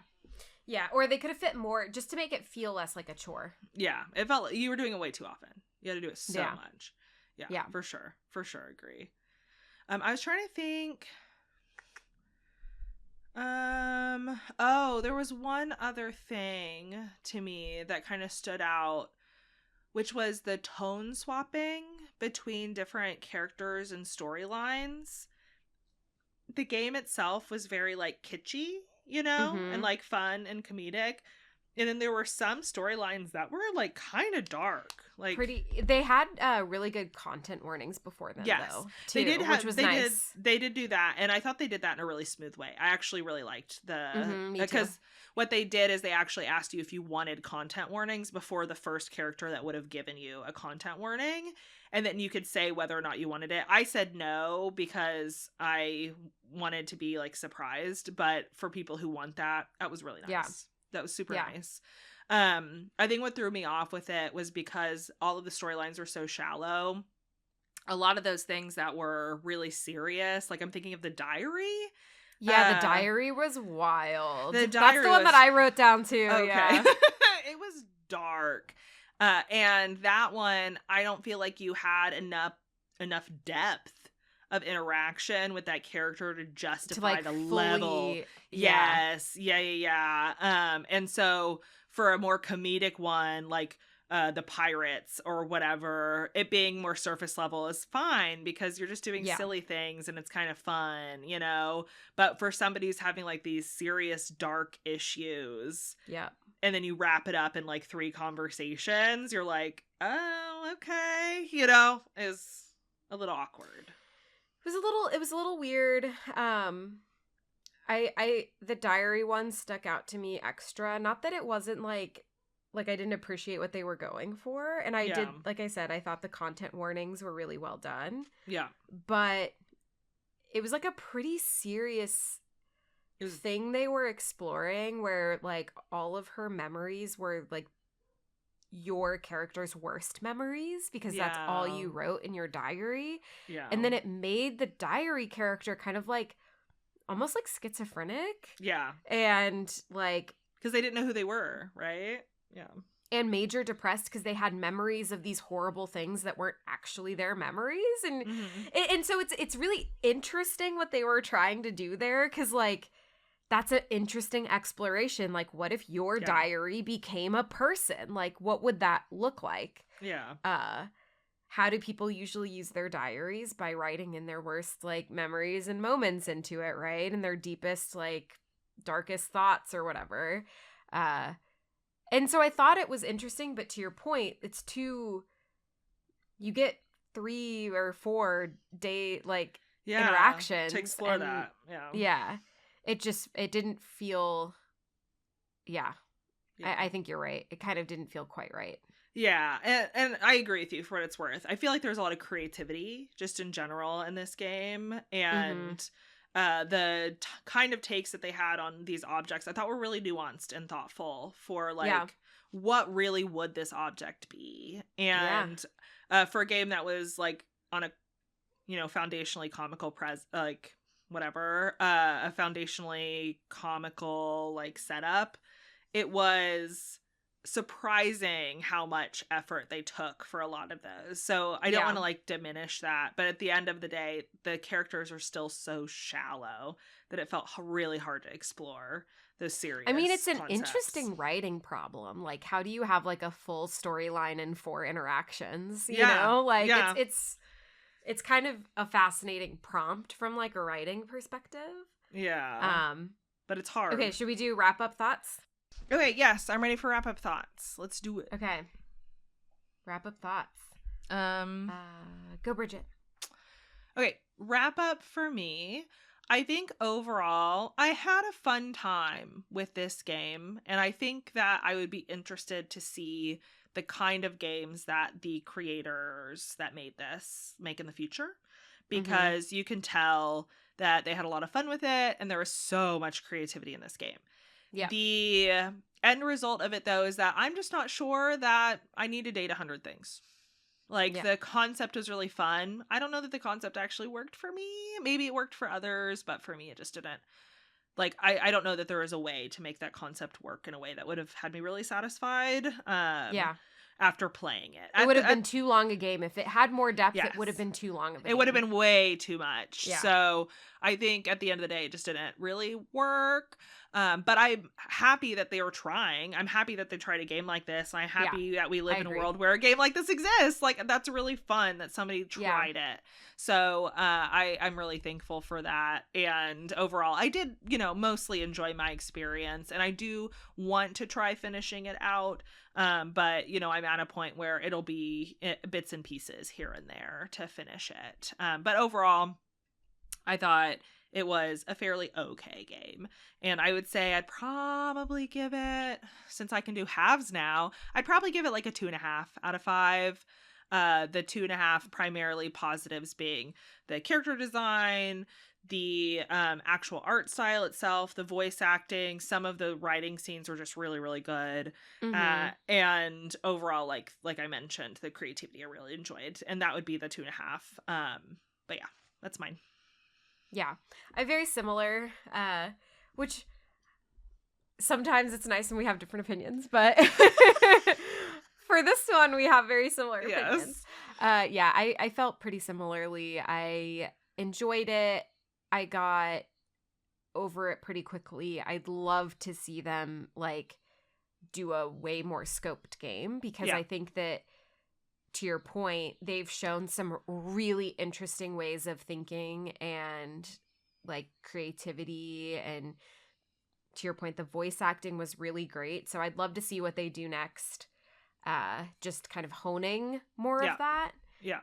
Yeah. Or they could have fit more just to make it feel less like a chore. Yeah. It felt like you were doing it way too often. You had to do it so much. Yeah. For sure. For sure. Agree. I was trying to think. There was one other thing to me that kind of stood out, which was the tone swapping between different characters and storylines. The game itself was very, like, kitschy, you know, and, like, fun and comedic. And then there were some storylines that were, like, kind of dark. Like, they had really good content warnings before them, though, too, which was nice. They did do that, and I thought they did that in a really smooth way. I actually really liked because what they did is they actually asked you if you wanted content warnings before the first character that would have given you a content warning, and then you could say whether or not you wanted it. I said no bbecause I wanted to be, like, surprised, but for people who want that, that was really nice. Yeah. That was super nice. I think what threw me off with it was because all of the storylines were so shallow. A lot of those things that were really serious, like I'm thinking of the diary. Yeah, the diary was wild. That's the one that I wrote down too. Okay. Yeah. It was dark. And that one, I don't feel like you had enough depth of interaction with that character to justify the level. Yes. Yeah. And so for a more comedic one, like the pirates or whatever, it being more surface level is fine because you're just doing silly things and it's kind of fun, you know? But for somebody who's having like these serious dark issues, and then you wrap it up in like 3 conversations, you're like, oh, okay, you know, is a little awkward. It was a little weird. The diary one stuck out to me extra. Not that it wasn't like I didn't appreciate what they were going for. And I did, like I said, I thought the content warnings were really well done. Yeah. But it was like a pretty serious thing they were exploring where like all of her memories were like your character's worst memories because that's all you wrote in your diary. Yeah. And then it made the diary character kind of like almost like schizophrenic. Yeah. And like because they didn't know who they were, right? Yeah. And major depressed because they had memories of these horrible things that weren't actually their memories. And and so it's really interesting what they were trying to do there because like that's an interesting exploration. Like, what if your diary became a person? Like, what would that look like? Yeah. How do people usually use their diaries? By writing in their worst, like, memories and moments into it, right? And their deepest, like, darkest thoughts or whatever. And so I thought it was interesting, but to your point, it's too... You get 3 or 4 day, like, interactions. To explore that. Yeah. Yeah. It didn't feel, I think you're right. It kind of didn't feel quite right. Yeah, and I agree with you for what it's worth. I feel like there's a lot of creativity just in general in this game, and the kind of takes that they had on these objects I thought were really nuanced and thoughtful for like what really would this object be, and for a game that was like on a foundationally comical a foundationally comical like setup, it was surprising how much effort they took for a lot of those. So I don't want to like diminish that, but at the end of the day, the characters are still so shallow that it felt really hard to explore those serious I mean, it's an concepts. Interesting writing problem. Like, how do you have like a full storyline and 4 interactions? You know, like it's kind of a fascinating prompt from like a writing perspective. Yeah. But it's hard. Okay, should we do wrap up thoughts? Okay, yes, I'm ready for wrap up thoughts. Let's do it. Okay. Wrap up thoughts. Go Bridget. Okay, wrap up for me. I think overall, I had a fun time with this game, and I think that I would be interested to see the kind of games that the creators that made this make in the future, Mm-hmm. because you can tell that they had a lot of fun with it, and there was so much creativity in this game. Yeah. The end result of it, though, is that I'm just not sure that I need to date 100 things. Like, Yeah. the concept was really fun. I don't know that the concept actually worked for me. Maybe it worked for others, but for me, it just didn't. Like, I don't know that there was a way to make that concept work in a way that would have had me really satisfied Yeah. after playing it. It would have been too long a game. If it had more depth, Yes. it would have been too long of a It would have game. been way too much. Yeah. So I think at the end of the day, it just didn't really work. But I'm happy that they were trying. I'm happy that they tried a game like this. I'm happy that we live I in a agree. world where a game like this exists. Like, that's really fun that somebody tried it. So I'm really thankful for that. And overall, I did, mostly enjoy my experience. And I do want to try finishing it out. But, I'm at a point where it'll be bits and pieces here and there to finish it. But overall, I thought it was a fairly okay game. And I would say I'd probably give it, since I can do halves now, I'd probably give it like a 2.5 out of 5. The 2.5 primarily positives being the character design, the actual art style itself, the voice acting, some of the writing scenes were just really, really good. Mm-hmm. And overall, like I mentioned, the creativity I really enjoyed. And that would be the 2.5. But yeah, that's mine. Yeah, I very similar, which sometimes it's nice when we have different opinions, but for this one, we have very similar opinions. Yeah, I felt pretty similarly. I enjoyed it. I got over it pretty quickly. I'd love to see them, like, do a way more scoped game, because I think that, to your point, they've shown some really interesting ways of thinking and, like, creativity, and to your point, the voice acting was really great. So I'd love to see what they do next. Just kind of honing more of that. Yeah.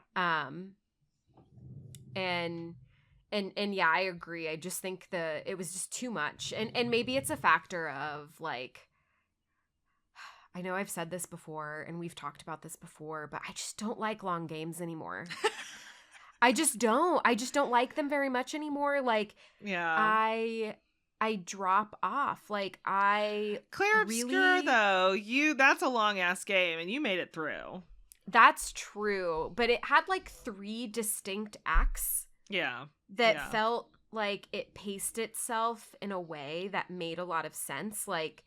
And yeah, I agree. I just think it was just too much. And maybe it's a factor of, like, I know I've said this before and we've talked about this before, but I just don't like long games anymore. I just don't like them very much anymore. Like, I drop off. Like, Clear Obscure, though, that's a long ass game and you made it through. That's true, but it had like 3 distinct acts. Yeah. That felt like it paced itself in a way that made a lot of sense. Like,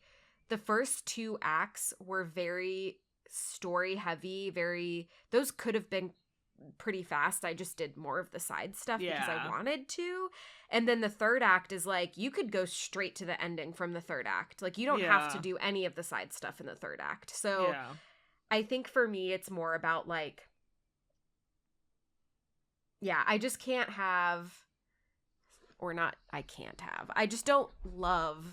the first 2 acts were very story heavy, those could have been pretty fast. I just did more of the side stuff because I wanted to. And then the third act is like, you could go straight to the ending from the third act. Like, you don't have to do any of the side stuff in the third act. So I think for me, it's more about, like, I just can't have, or not, I can't have. I just don't love.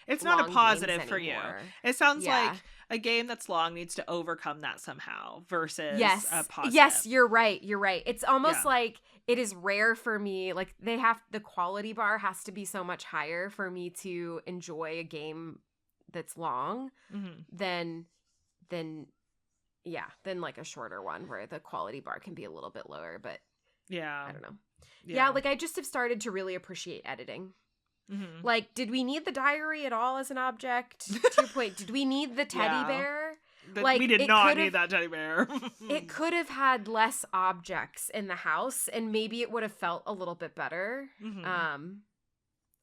It's not a positive for you. It sounds like a game that's long needs to overcome that somehow versus a positive. Yes, you're right. It's almost like it is rare for me. Like, the quality bar has to be so much higher for me to enjoy a game that's long than like a shorter one where the quality bar can be a little bit lower. But I don't know. Yeah, like, I just have started to really appreciate editing. Mm-hmm. Like, did we need the diary at all as an object? To your point, did we need the teddy bear? Like, we did not need that teddy bear. It could have had less objects in the house, and maybe it would have felt a little bit better. Mm-hmm.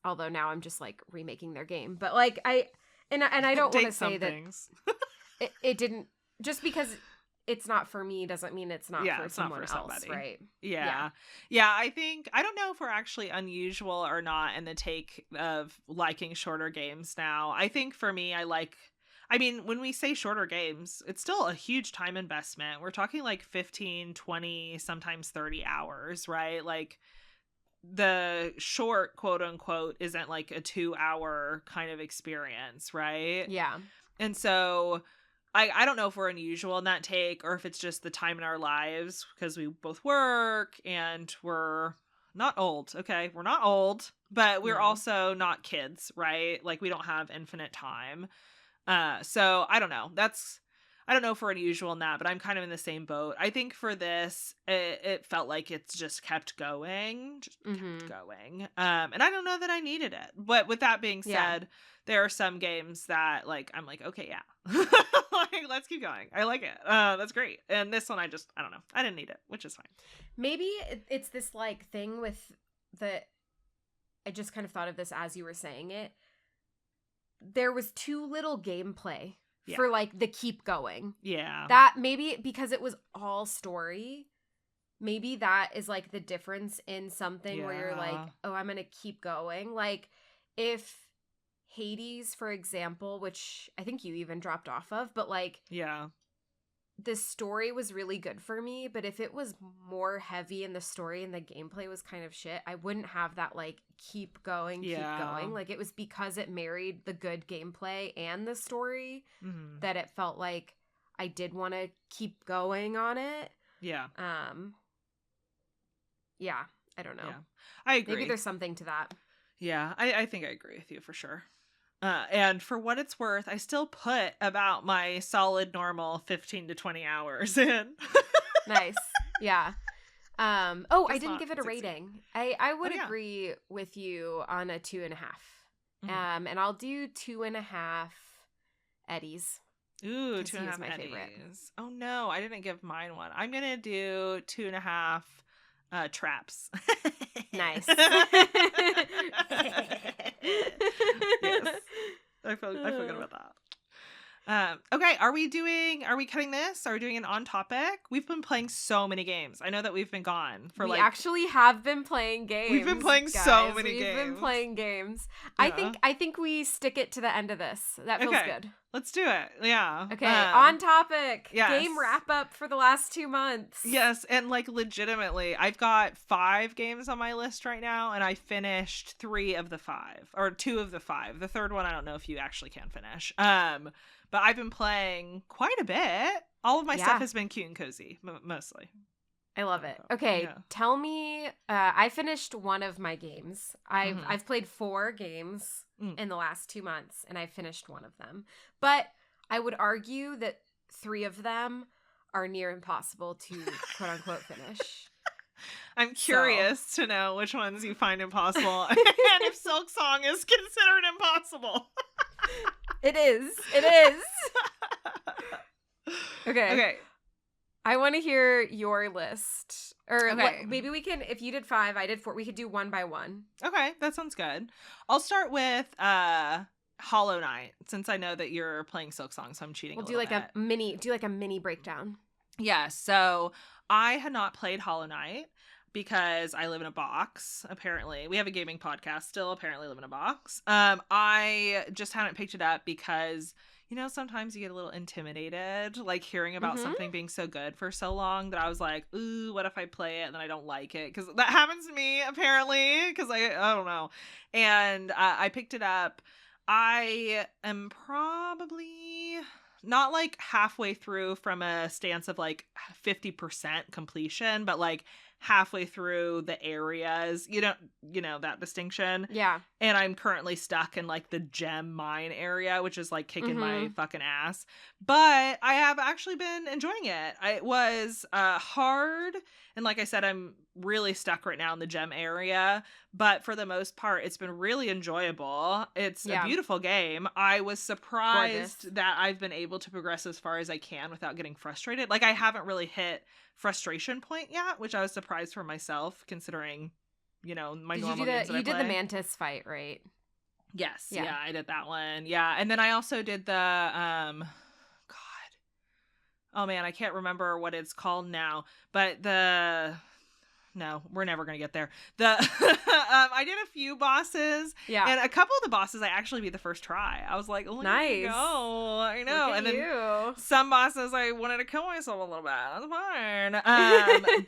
Although now I'm just, like, remaking their game, but, like, I don't want to say that it didn't, just because it's not for me doesn't mean it's not for someone else, right? Yeah. I think, I don't know if we're actually unusual or not in the take of liking shorter games now. I think for me, when we say shorter games, it's still a huge time investment. We're talking like 15, 20, sometimes 30 hours, right? Like, the short, quote unquote, isn't like a 2-hour kind of experience, right? Yeah. And so I don't know if we're unusual in that take, or if it's just the time in our lives because we both work and we're not old. Okay. We're not old, but we're No. also not kids, right? Like we don't have infinite time. So I don't know. I don't know if we're unusual in that, but I'm kind of in the same boat. I think for this, it felt like it's just kept going, kept going. And I don't know that I needed it. But with that being said, there are some games that like I'm like, okay, yeah, like let's keep going. I like it. That's great. And this one, I don't know. I didn't need it, which is fine. Maybe it's this like thing with the. I just kind of thought of this as you were saying it. There was too little gameplay for like the keep going. Yeah. That maybe because it was all story, maybe that is like the difference in something where you're like, oh, I'm going to keep going. Like if Hades, for example, which I think you even dropped off of, but like, the story was really good for me, but if it was more heavy in the story and the gameplay was kind of shit, I wouldn't have that like keep going. Like it was because it married the good gameplay and the story that it felt like I did want to keep going on it. Yeah. Yeah, I don't know. Yeah. I agree. Maybe there's something to that. Yeah, I think I agree with you for sure. And for what it's worth, I still put about my solid normal 15 to 20 hours in. Nice. Yeah. I didn't give it a rating. I would agree with you on a 2.5. And I'll do 2.5 Eddies. Ooh, 2.5 my Eddies. favorite. Oh no, I didn't give mine one. I'm gonna do 2.5 traps. Nice. Yes. I feel good about that. Okay, are we cutting this? Are we doing an on topic? We've been playing so many games. I know that we've been gone for we actually have been playing games. We've been playing so many games. We've been playing games. Yeah. I think we stick it to the end of this. That feels good. Let's do it. Yeah. Okay, on topic. Yes. Game wrap up for the last 2 months. Yes, and like legitimately, I've got 5 games on my list right now, and I finished 3 of the 5, or 2 of the 5. The third one, I don't know if you actually can finish. But I've been playing quite a bit. All of my stuff has been cute and cozy, mostly. I love it. Okay, tell me. I finished one of my games. I've played 4 games in the last 2 months, and I finished one of them. But I would argue that 3 of them are near impossible to quote unquote finish. I'm curious to know which ones you find impossible, and if Silk Song is considered impossible. It is. It is. Okay. I want to hear your list. Or maybe we can, if you did 5, I did 4, we could do one by one. Okay, that sounds good. I'll start with Hollow Knight, since I know that you're playing Silk Song, so I'm cheating. We'll do like a mini breakdown. Yeah, so I had not played Hollow Knight because I live in a box, apparently. We have a gaming podcast, still apparently live in a box. I just hadn't picked it up because, you know, sometimes you get a little intimidated, like hearing about something being so good for so long that I was like, ooh, what if I play it and then I don't like it? Because that happens to me, apparently, because I don't know. And I picked it up. I am probably not like halfway through from a stance of like 50% completion, but like halfway through the areas, you know that distinction. Yeah. And I'm currently stuck in like the gem mine area, which is like kicking my fucking ass. But I have actually been enjoying it. It was hard, and like I said, I'm really stuck right now in the gem area, but for the most part it's been really enjoyable. It's a beautiful game. I was surprised that I've been able to progress as far as I can without getting frustrated. Like I haven't really hit frustration point yet, which I was surprised for myself considering, you know, my normal games that I play. You did the mantis fight, right? Yes. Yeah, I did that one. Yeah. And then I also did the oh man, I can't remember what it's called now, but no, we're never going to get there. I did a few bosses. Yeah. And a couple of the bosses I actually beat the first try. I was like, oh, nice. Go. I know. And then some bosses I wanted to kill myself a little bit. That's fine.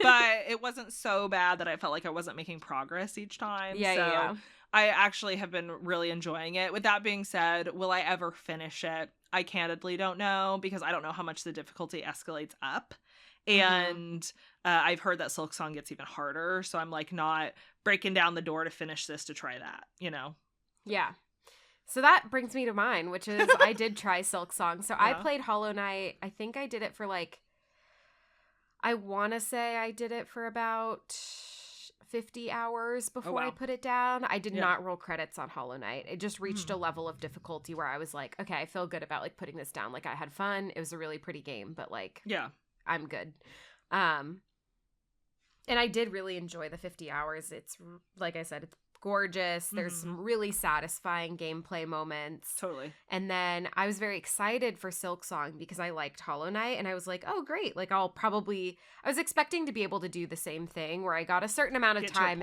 But it wasn't so bad that I felt like I wasn't making progress each time. Yeah. I actually have been really enjoying it. With that being said, will I ever finish it? I candidly don't know, because I don't know how much the difficulty escalates up. And I've heard that Silk Song gets even harder, so I'm like not breaking down the door to finish this to try that, you know? Yeah. So that brings me to mine, which is I did try Silk Song. So I Yeah. played Hollow Knight. I think I did it for like, I want to say I did it for about 50 hours before I wow. put it down. I did Yeah. not roll credits on Hollow Knight. It just reached Mm. a level of difficulty where I was like, okay, I feel good about like putting this down. Like I had fun. It was a really pretty game, but like Yeah. I'm good. And I did really enjoy the 50 hours. It's like I said, it's gorgeous. There's some really satisfying gameplay moments. Totally. And then I was very excited for Silk Song because I liked Hollow Knight, and I was like, oh, great. Like I was expecting to be able to do the same thing where I got a certain amount of Get to a time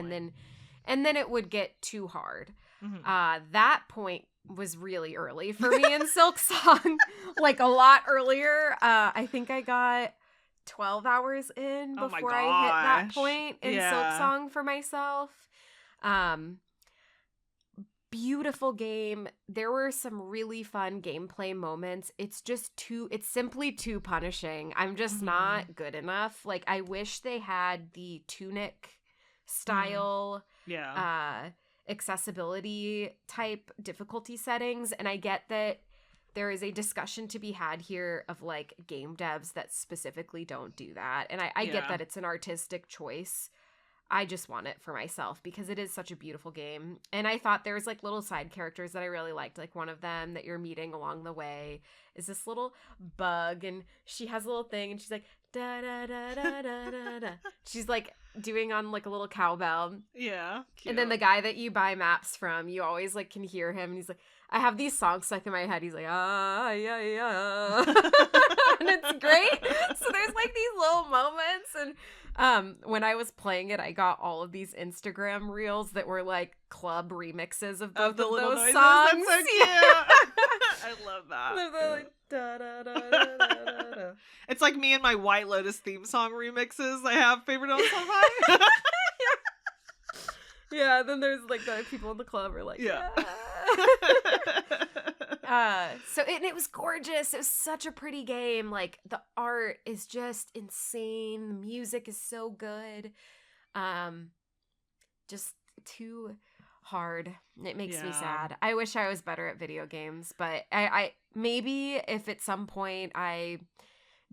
and then it would get too hard. Mm-hmm. That point was really early for me in Silk Song, like a lot earlier. I think I got 12 hours in Oh my before I hit that gosh. point in Yeah. Silk Song for myself. Beautiful game. There were some really fun gameplay moments. It's simply too punishing. I'm just not good enough. Like, I wish they had the Tunic style Yeah. accessibility type difficulty settings, and I get that there is a discussion to be had here of like game devs that specifically don't do that, and I get Yeah. that it's an artistic choice. I just want it for myself because it is such a beautiful game. And I thought there was like little side characters that I really liked. Like one of them that you're meeting along the way is this little bug, and she has a little thing and she's like da da da da da da da. She's like doing on like a little cowbell. Yeah. Cute. And then the guy that you buy maps from, you always like can hear him, and he's like, I have these songs stuck in my head. He's like, ah, yeah, yeah. And it's great. So there's like these little moments. And when I was playing it, I got all of these Instagram reels that were like club remixes of both the of little those noises. songs. That's so cute. I love that. They're like, da, da, da, da, da, da. It's like me and my White Lotus theme song remixes I have favorite on Spotify. Yeah, then there's like the people in the club are like, Yeah. It was gorgeous. It was such a pretty game. Like the art is just insane. The music is so good. Just too hard. It makes me Yeah. sad. I wish I was better at video games, but I maybe if at some point I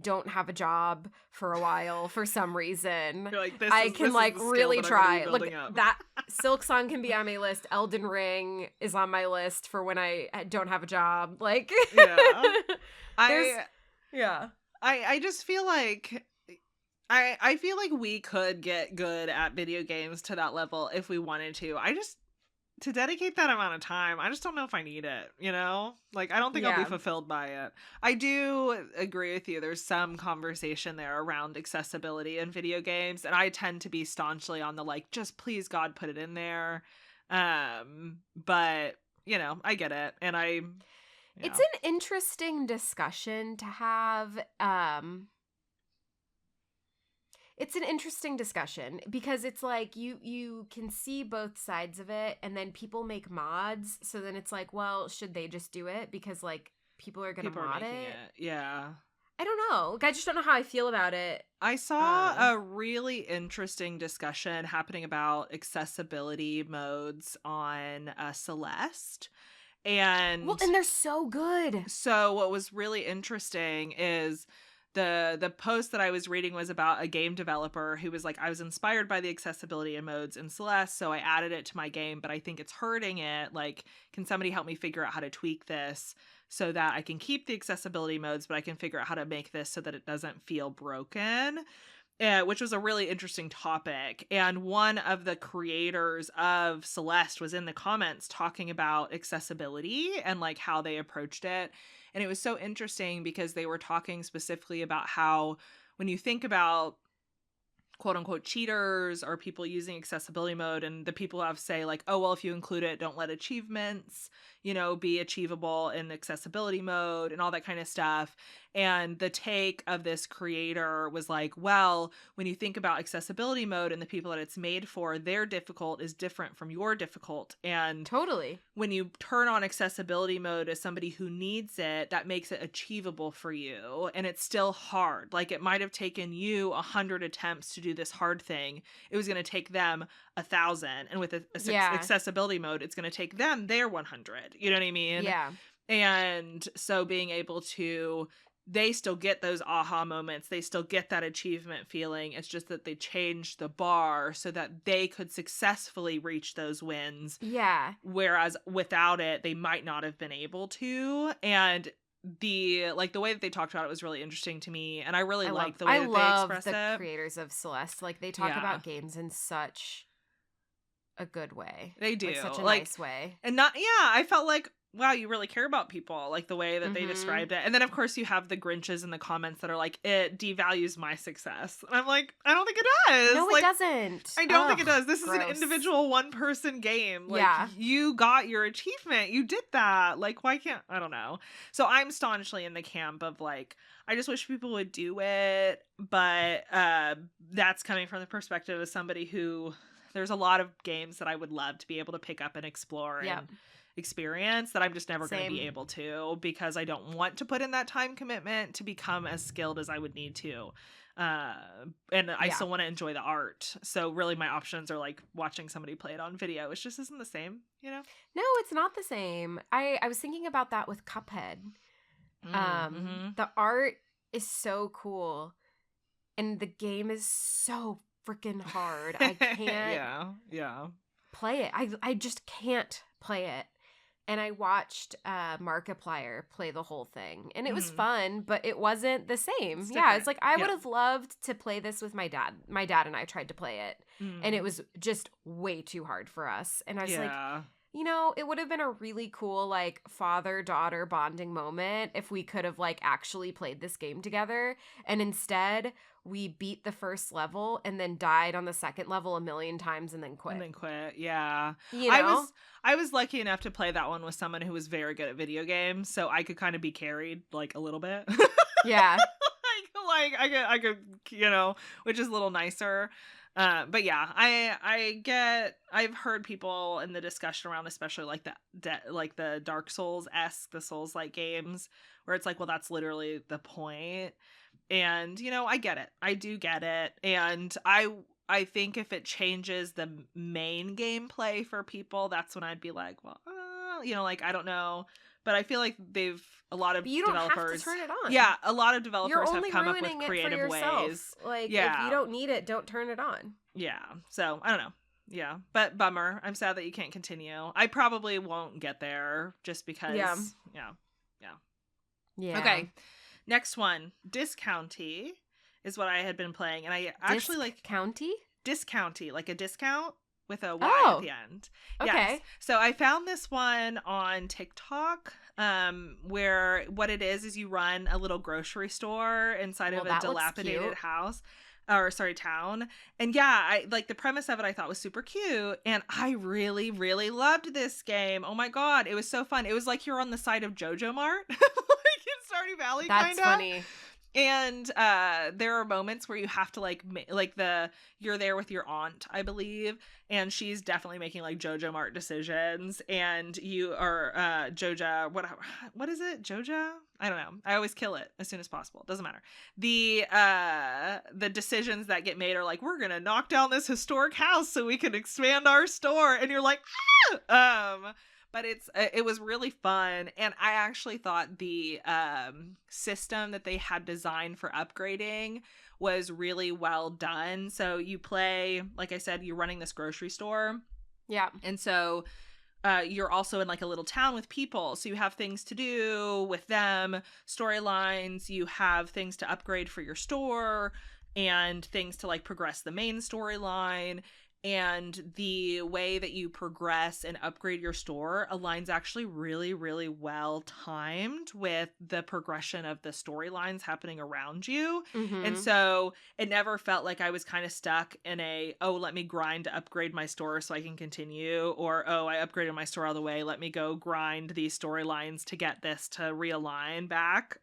don't have a job for a while for some reason, You're like, this I is- can this is like the skill really that I'm gonna try. be Look, building up. that Silk Song can be on my list. Elden Ring is on my list for when I don't have a job. Like, Yeah. yeah. I just feel like I feel like we could get good at video games to that level if we wanted to. To dedicate that amount of time, I just don't know if I need it, you know? Like, I don't think I'll Yeah. be fulfilled by it. I do agree with you. There's some conversation there around accessibility in video games, and I tend to be staunchly on the, like, just please, God, put it in there. But, you know, I get it. And It's an interesting discussion to have. It's an interesting discussion because it's like you can see both sides of it, and then people make mods, so then it's like, well, should they just do it because like people are gonna mod making it? Yeah. I don't know. Like, I just don't know how I feel about it. I saw a really interesting discussion happening about accessibility modes on Celeste. And they're so good. so what was really interesting is the post that I was reading was about a game developer who was like, I was inspired by the accessibility modes in Celeste, so I added it to my game, but I think it's hurting it. Like, can somebody help me figure out how to tweak this so that I can keep the accessibility modes, but I can figure out how to make this so that it doesn't feel broken? Which was a really interesting topic. And one of the creators of Celeste was in the comments talking about accessibility and like how they approached it. And it was so interesting because they were talking specifically about how when you think about quote unquote cheaters or people using accessibility mode, and the people have say like, oh, well, if you include it, don't let achievements, you know, be achievable in accessibility mode and all that kind of stuff. And the take of this creator was like, well, when you think about accessibility mode and the people that it's made for, their difficult is different from your difficult. And Totally. when you turn on accessibility mode as somebody who needs it, that makes it achievable for you. And it's still hard. Like, it might have taken you 100 attempts to do do this hard thing, it was going to take them 1,000. And with accessibility mode, it's going to take them their 100. You know what I mean? Yeah. And so being able to, they still get those aha moments. They still get that achievement feeling. It's just that they changed the bar so that they could successfully reach those wins. Yeah. Whereas without it, they might not have been able to. And the way that they talked about it was really interesting to me. And I really like the way that they express the it. creators of Celeste. Like, they talk about games in such a good way. They do. Like, such a nice way. And I felt like, wow, you really care about people, like the way that they described it. And then, of course, you have the Grinches in the comments that are like, it devalues my success. And I'm like, I don't think it does. No, like, it doesn't. I don't think it does. This gross. is an individual one-person game. Like, yeah. You got your achievement. You did that. Like, why can't... I don't know. So I'm staunchly in the camp of, like, I just wish people would do it. But that's coming from the perspective of somebody who... There's a lot of games that I would love to be able to pick up and explore and experience that I'm just never going to be able to, because I don't want to put in that time commitment to become as skilled as I would need to. And I still want to enjoy the art. So really my options are like watching somebody play it on video, which just isn't the same, you know? No, it's not the same. I was thinking about that with Cuphead. The art is so cool and the game is so freaking hard. I can't play it. I just can't play it. And I watched Markiplier play the whole thing. And it was fun, but it wasn't the same. It's like I would have loved to play this with my dad. My dad and I tried to play it. And it was just way too hard for us. And I was like, you know, it would have been a really cool, like, father-daughter bonding moment if we could have, like, actually played this game together. And instead, we beat the first level and then died on the second level a million times and then quit. Yeah. You know? I was lucky enough to play that one with someone who was very good at video games, so I could kind of be carried, like, a little bit. Yeah. I could, you know, which is a little nicer. But yeah, I've heard people in the discussion around, especially like the Dark Souls-esque, the Souls-like games, where it's like, well, that's literally the point. And, you know, I get it. I do get it. And I think if it changes the main gameplay for people, that's when I'd be like, well, you know, like, I don't know. But I feel like a lot of you don't developers have to turn it on. Yeah, a lot of developers You're have only come up with ruining it creative for yourself. ways. Like, if you don't need it, don't turn it on. Yeah. So, I don't know. Yeah. But bummer. I'm sad that you can't continue. I probably won't get there just because. Yeah. Okay. Next one. Discounty is what I had been playing. And I actually like. Discounty, like a discount with a Y at the end. Okay. Yes. So I found this one on TikTok, where what it is you run a little grocery store inside of a dilapidated town. And yeah, I like the premise of it. I thought was super cute, and I really, really loved this game. Oh my god, it was so fun. It was like you're on the side of JoJo Mart, like in Stardew Valley. That's funny. And there are moments where you have to you're there with your aunt, I believe, and she's definitely making like JoJo Mart decisions, and you are Joja. What is it? Joja? I don't know. I always kill it as soon as possible. Doesn't matter. The decisions that get made are like, we're gonna knock down this historic house so we can expand our store, and you're like, ah! But it was really fun, and I actually thought the system that they had designed for upgrading was really well done. So you play, like I said, you're running this grocery store. Yeah. And so you're also in like a little town with people. So you have things to do with them, storylines, you have things to upgrade for your store, and things to like progress the main storyline. And the way that you progress and upgrade your store aligns actually really, really well timed with the progression of the storylines happening around you. And so it never felt like I was kind of stuck in let me grind to upgrade my store so I can continue, or, I upgraded my store all the way, let me go grind these storylines to get this to realign back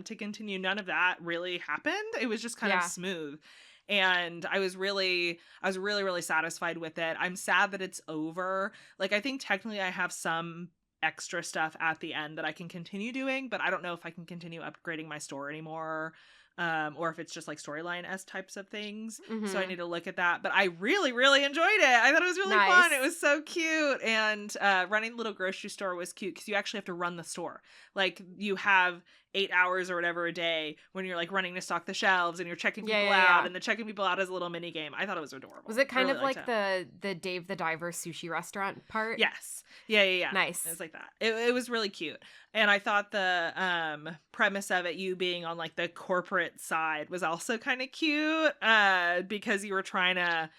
to continue. None of that really happened. It was just kind of smooth. And I was really, really satisfied with it. I'm sad that it's over. Like, I think technically I have some extra stuff at the end that I can continue doing, but I don't know if I can continue upgrading my store anymore. or if it's just like storyline-esque types of things. Mhm. So I need to look at that. But I really, really enjoyed it. I thought it was really Nice. fun. It was so cute. And running the little grocery store was cute because you actually have to run the store. Like you have 8 hours or whatever a day when you're like running to stock the shelves and you're checking people out, and the checking people out is a little mini game. I thought it was adorable. Was it kind I of really like liked the Dave the Diver sushi restaurant part? Yes. Yeah. Nice. It was like that. It was really cute. And I thought the premise of it, you being on like the corporate side, was also kind of cute because you were trying to,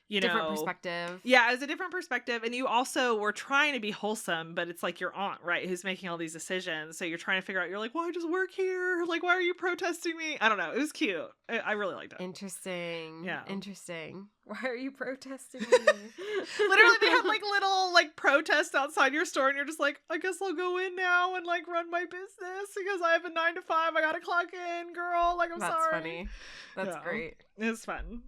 different perspective. Yeah, it was a different perspective. And you also were trying to be wholesome, but it's like your aunt, right, who's making all these decisions. So you're trying to figure out, you're like, well, I just work here. Like, why are you protesting me? I don't know. It was cute. I really liked it. Interesting. Yeah. Interesting. Why are you protesting me? Literally, they had like little like protests outside your store, and you're just like, I guess I'll go in now and like run my business because I have a 9 to 5. I gotta clock in, girl. Like, I'm That's sorry. funny. That's great. It was fun.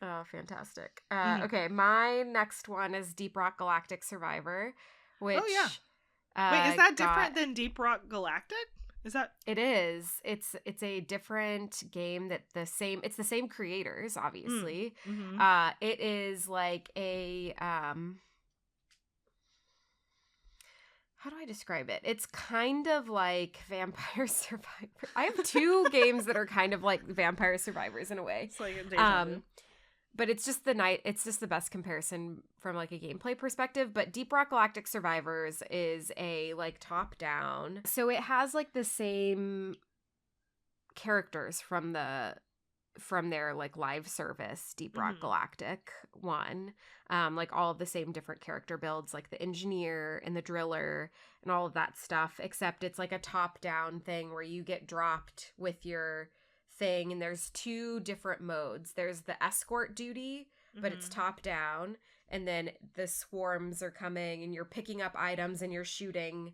Oh, fantastic. Okay, my next one is Deep Rock Galactic Survivor, which... Oh, yeah. Wait, is that different than Deep Rock Galactic? Is that... It is. It's a different game that it's the same creators, obviously. Mm-hmm. It is like a... how do I describe it? It's kind of like Vampire Survivor. I have 2 games that are kind of like Vampire Survivors in a way. It's like a deja vu. But it's just the best comparison from like a gameplay perspective. But Deep Rock Galactic Survivors is a like top down. So it has like the same characters from their like live service Deep Rock Galactic one. Like all of the same different character builds, like the engineer and the driller and all of that stuff, except it's like a top down thing where you get dropped with your thing, and there's 2 different modes. There's the escort duty, but it's top down, and then the swarms are coming and you're picking up items and you're shooting.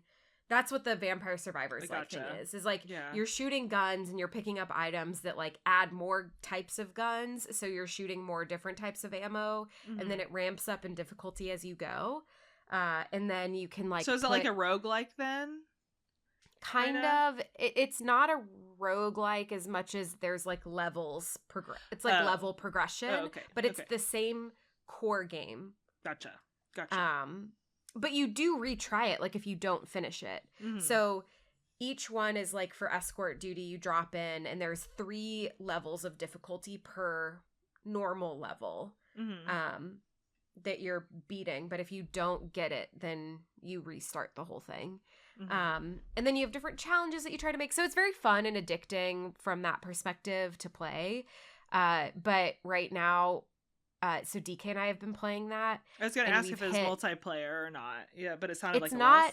That's what the Vampire Survivors like thing is like you're shooting guns and you're picking up items that like add more types of guns, so you're shooting more different types of ammo, and then it ramps up in difficulty as you go, and then you can like, so is it like a roguelike then? Kind of. It's not a roguelike as much as there's like levels. It's like level progression, but it's the same core game. Gotcha. But you do retry it, like if you don't finish it. So each one is like for escort duty, you drop in, and there's 3 levels of difficulty per normal level that you're beating. But if you don't get it, then you restart the whole thing. And then you have different challenges that you try to make. So it's very fun and addicting from that perspective to play. But right now, so DK and I have been playing that. I was going to ask if it was multiplayer or not. Yeah, but it sounded like it was.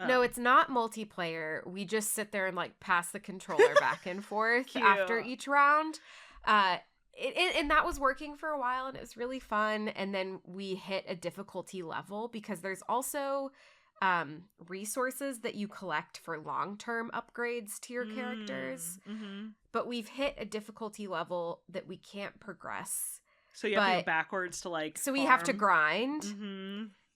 No, it's not multiplayer. We just sit there and like pass the controller back and forth after each round. And that was working for a while, and it was really fun. And then we hit a difficulty level because there's also resources that you collect for long-term upgrades to your characters. But we've hit a difficulty level that we can't progress. So you have to go backwards to like So we have to grind.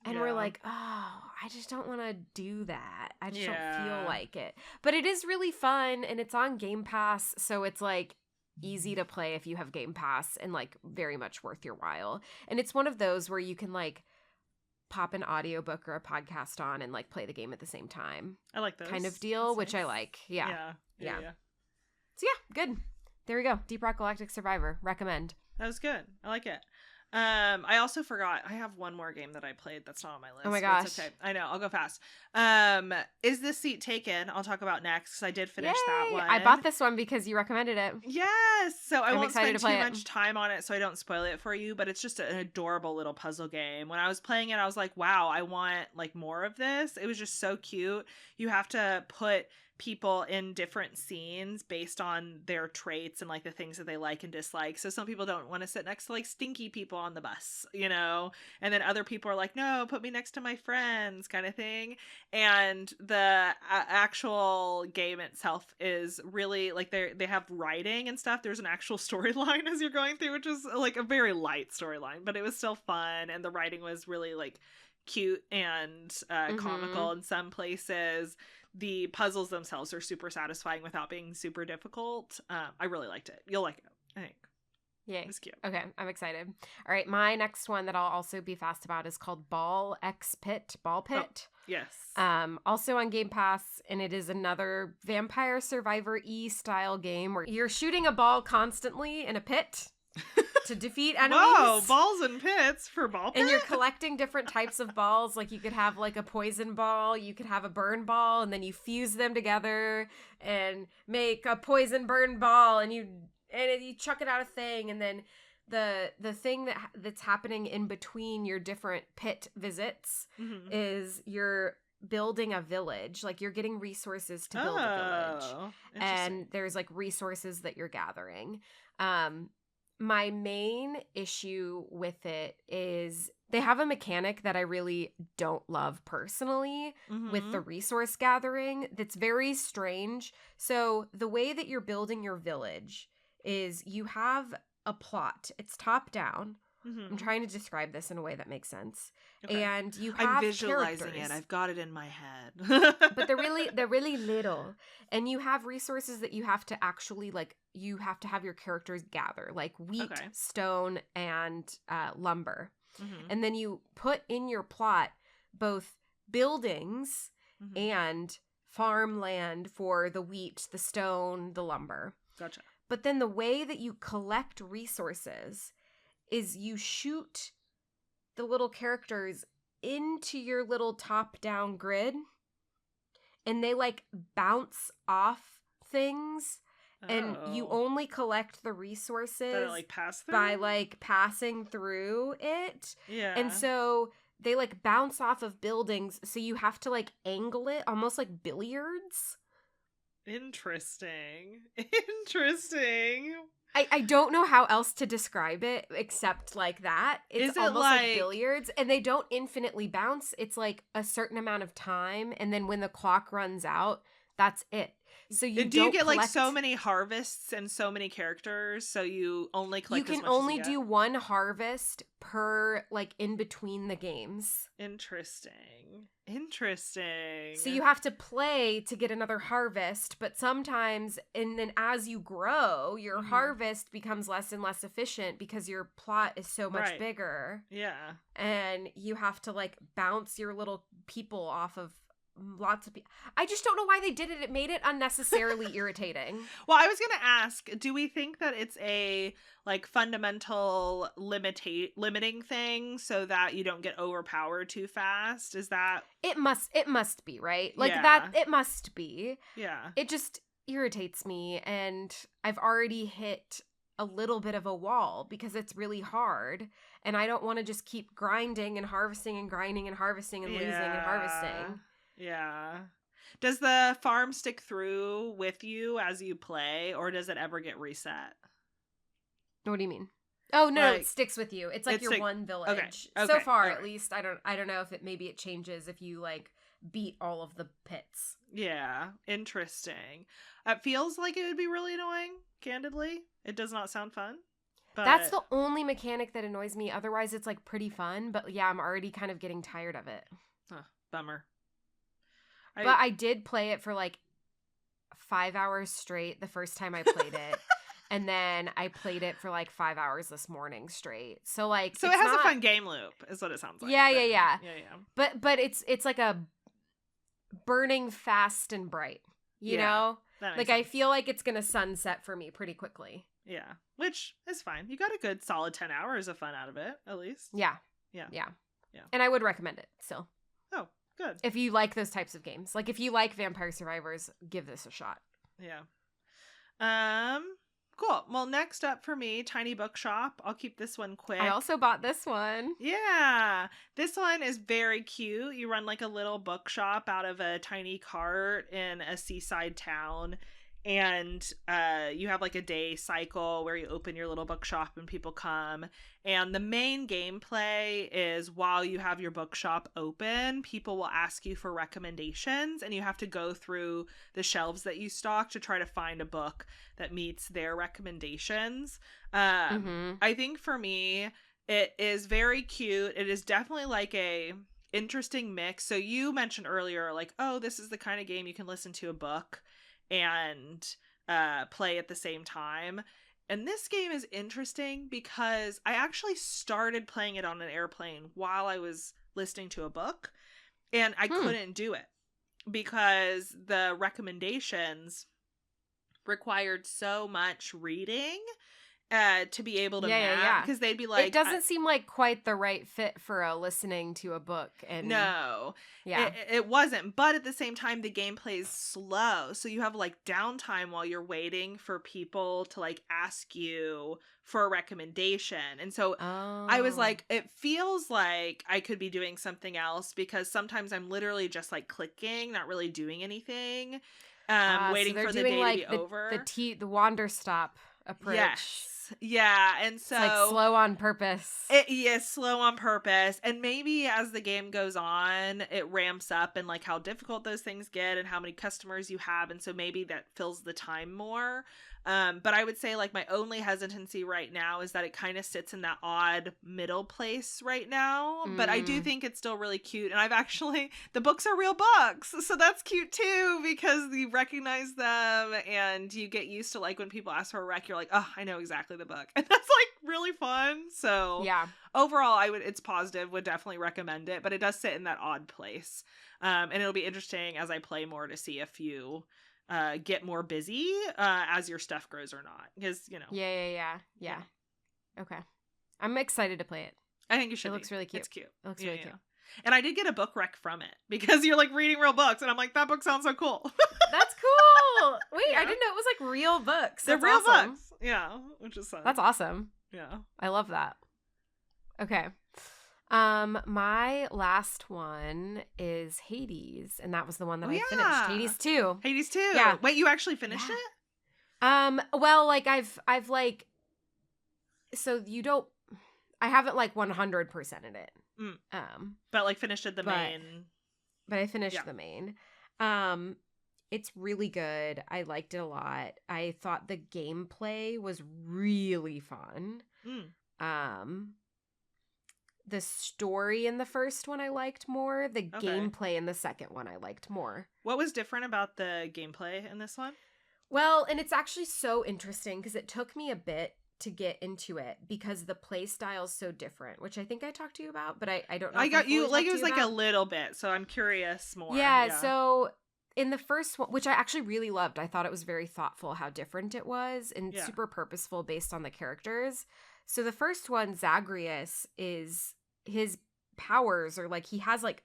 And we're like, oh, I just don't want to do that. I just don't feel like it. But it is really fun, and it's on Game Pass, so it's like easy to play if you have Game Pass, and like very much worth your while. And it's one of those where you can like pop an audiobook or a podcast on and like play the game at the same time. I like those. Kind of deal, That's which nice. I like. Yeah. So yeah, good. There we go. Deep Rock Galactic Survivor. Recommend. That was good. I like it. I also forgot. I have one more game that I played that's not on my list. Oh my but gosh. it's okay. I know. I'll go fast. Is This Seat Taken? I'll talk about next because I did finish that one. I bought this one because you recommended it. Yes. So I won't spend too play much time on it so I don't spoil it for you, but it's just an adorable little puzzle game. When I was playing it, I was like, wow, I want like more of this. It was just so cute. You have to put people in different scenes based on their traits and like the things that they like and dislike. So some people don't want to sit next to like stinky people on the bus, you know, and then other people are like, no, put me next to my friends, kind of thing. And the actual game itself is really like they have writing and stuff. There's an actual storyline as you're going through, which is like a very light storyline, but it was still fun, and the writing was really like cute and comical in some places. The puzzles themselves are super satisfying without being super difficult. I really liked it. You'll like it, I think. Yay. It's cute. Okay, I'm excited. All right, my next one that I'll also be fast about is called Ball Pit. Oh, yes. Also on Game Pass, and it is another Vampire Survivor-y style game where you're shooting a ball constantly in a pit to defeat enemies. Whoa, balls and pits for ball pit? And you're collecting different types of balls. Like you could have like a poison ball, you could have a burn ball, and then you fuse them together and make a poison burn ball, and you chuck it out a thing, and then the thing that's happening in between your different pit visits is you're building a village. Like you're getting resources to build a village, and there's like resources that you're gathering. My main issue with it is they have a mechanic that I really don't love personally with the resource gathering that's very strange. So the way that you're building your village is you have a plot. It's top down. I'm trying to describe this in a way that makes sense. Okay. And you have I'm visualizing characters. it. I've got it in my head. But they're really little. And you have resources that you have to actually you have to have your characters gather, like wheat, stone, and lumber. And then you put in your plot both buildings and farmland for the wheat, the stone, the lumber. Gotcha. But then the way that you collect resources is you shoot the little characters into your little top-down grid, and they bounce off things, and you only collect the resources that it, pass through? By passing through it. Yeah. And so they bounce off of buildings, so you have to angle it almost like billiards. Interesting. I don't know how else to describe it except like that. It's almost like billiards, and they don't infinitely bounce. It's a certain amount of time, and then when the clock runs out, that's it. So you do you get so many harvests and so many characters, so you only collect you can only do one harvest per in between the games. Interesting. So you have to play to get another harvest, but sometimes, and then as you grow, your harvest becomes less and less efficient because your plot is so much bigger. Yeah. And you have to bounce your little people off of lots of people. I just don't know why they did it. It made it unnecessarily irritating. Well, I was going to ask, do we think that it's a fundamental limiting thing so that you don't get overpowered too fast? Is that it must be, right? That it must be. Yeah. It just irritates me, and I've already hit a little bit of a wall because it's really hard, and I don't want to just keep grinding and harvesting and grinding and harvesting and losing and harvesting. Yeah. Does the farm stick through with you as you play, or does it ever get reset? What do you mean? Oh no, it sticks with you. It's your one village. Okay. So far, at least. I don't know if maybe it changes if you beat all of the pits. Yeah, interesting. It feels like it would be really annoying, candidly. It does not sound fun. But that's the only mechanic that annoys me. Otherwise, it's pretty fun, but yeah, I'm already kind of getting tired of it. Bummer. But I did play it for 5 hours straight the first time I played it. And then I played it for 5 hours this morning straight. So so it has a fun game loop, is what it sounds like. Yeah. But it's a burning fast and bright. You know? I feel like it's gonna sunset for me pretty quickly. Yeah. Which is fine. You got a good solid 10 hours of fun out of it, at least. Yeah. And I would recommend it still. Oh, good. If you like those types of games. If you like Vampire Survivors, give this a shot. Yeah. Cool. Well, next up for me, Tiny Bookshop. I'll keep this one quick. I also bought this one. Yeah. This one is very cute. You run a little bookshop out of a tiny cart in a seaside town. And you have a day cycle where you open your little bookshop and people come. And the main gameplay is while you have your bookshop open, people will ask you for recommendations, and you have to go through the shelves that you stock to try to find a book that meets their recommendations. I think for me, it is very cute. It is definitely interesting mix. So you mentioned earlier, like, oh, this is the kind of game you can listen to a book and play at the same time. And this game is interesting because I actually started playing it on an airplane while I was listening to a book, and I couldn't do it because the recommendations required so much reading to be able to map, because they'd be like, it doesn't seem like quite the right fit for a listening to a book. And no, it wasn't. But at the same time, the gameplay is slow, so you have like downtime while you're waiting for people to like ask you for a recommendation. And so I was like, it feels like I could be doing something else, because sometimes I'm literally just like clicking, not really doing anything, waiting for the day to be over. The wander stop approach. Yes. Yeah, and so it's like slow on purpose. Slow on purpose. And maybe as the game goes on, it ramps up and like how difficult those things get and how many customers you have, and so maybe that fills the time more. But I would say like my only hesitancy right now is that it kind of sits in that odd middle place right now. But I do think it's still really cute. And the books are real books. So that's cute too, because you recognize them and you get used to like when people ask for a rec, you're like, oh, I know exactly the book. And that's like really fun. So yeah, overall, it's positive, would definitely recommend it, but it does sit in that odd place. And it'll be interesting as I play more to see if you get more busy as your stuff grows or not, because yeah. Okay, I'm excited to play it. I think you should. It looks really cute. It's cute. It looks really cute. And I did get a book rec from it, because you're like reading real books, and I'm like, that book sounds so cool. That's cool. Wait, I didn't know it was like real books. They're real books. Yeah, which is fun. That's awesome. Yeah, I love that. Okay. My last one is Hades, and that was the one that I finished. Hades 2. Hades 2. Yeah. Wait, you actually finished it? Well, like I've like, so you don't, I haven't like 100%ed it. But like finished the main. But I finished the main. It's really good. I liked it a lot. I thought the gameplay was really fun. The story in the first one I liked more. The gameplay in the second one I liked more. What was different about the gameplay in this one? Well, and it's actually so interesting because it took me a bit to get into it because the play style is so different, which I think I talked to you about, but I don't know. I got you, like it was like a little bit, so I'm curious more. Yeah, so in the first one, which I actually really loved, I thought it was very thoughtful how different it was and super purposeful based on the characters. So the first one, Zagreus, is his powers are like he has like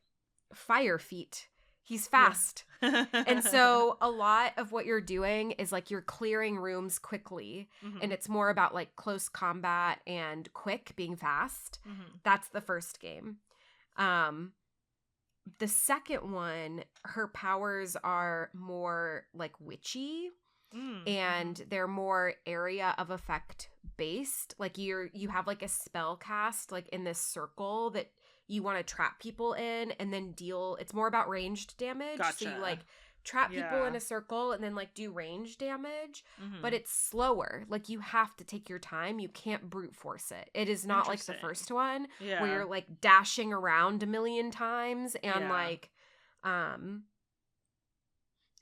fire feet. He's fast. Yeah. And so a lot of what you're doing is like you're clearing rooms quickly. And it's more about like close combat and quick, being fast. That's the first game. The second one, her powers are more like witchy. And they're more area of effect based. Like you have like a spell cast like in this circle that you want to trap people in and then deal. It's more about ranged damage. Gotcha. So you like trap people in a circle and then like do range damage. But it's slower. Like you have to take your time. You can't brute force it. It is not like the first one where you're like dashing around a million times and like and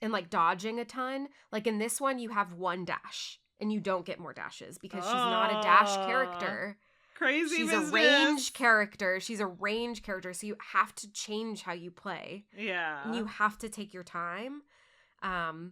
like dodging a ton. Like in this one, you have one dash and you don't get more dashes because she's not a dash character. Crazy. She's a range character. So you have to change how you play. Yeah. And you have to take your time. And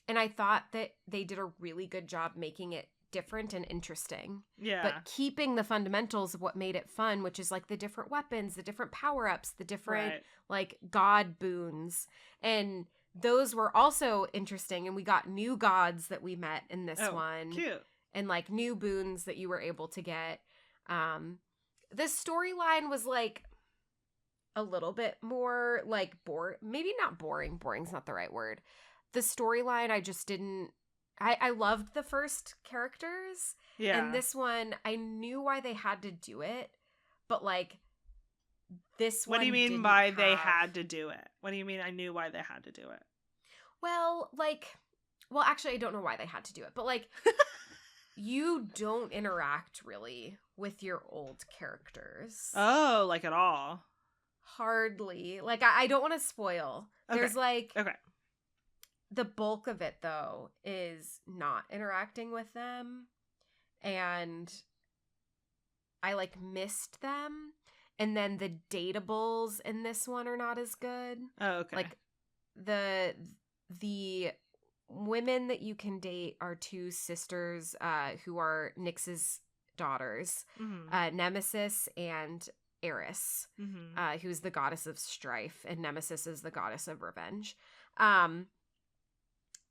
I thought that they did a really good job making it different and interesting. Yeah. But keeping the fundamentals of what made it fun, which is like the different weapons, the different power-ups, the different like god boons. And those were also interesting, and we got new gods that we met in this one. Cute. And like new boons that you were able to get. The storyline was like a little bit more like maybe not boring. Boring's not the right word. The storyline I just didn't. I loved the first characters. Yeah. And this one, I knew why they had to do it, but like this one. What do you mean by they had to do it? What do you mean I knew why they had to do it? Well, actually, I don't know why they had to do it, but like, you don't interact really with your old characters. Oh, like at all? hardly. Like, I don't want to spoil. Okay. There's like... Okay. The bulk of it, though, is not interacting with them. And I, like, missed them. And then the datables in this one are not as good. Oh, okay. Like, the women that you can date are two sisters who are Nyx's daughters, Nemesis and Eris, who's the goddess of strife, and Nemesis is the goddess of revenge.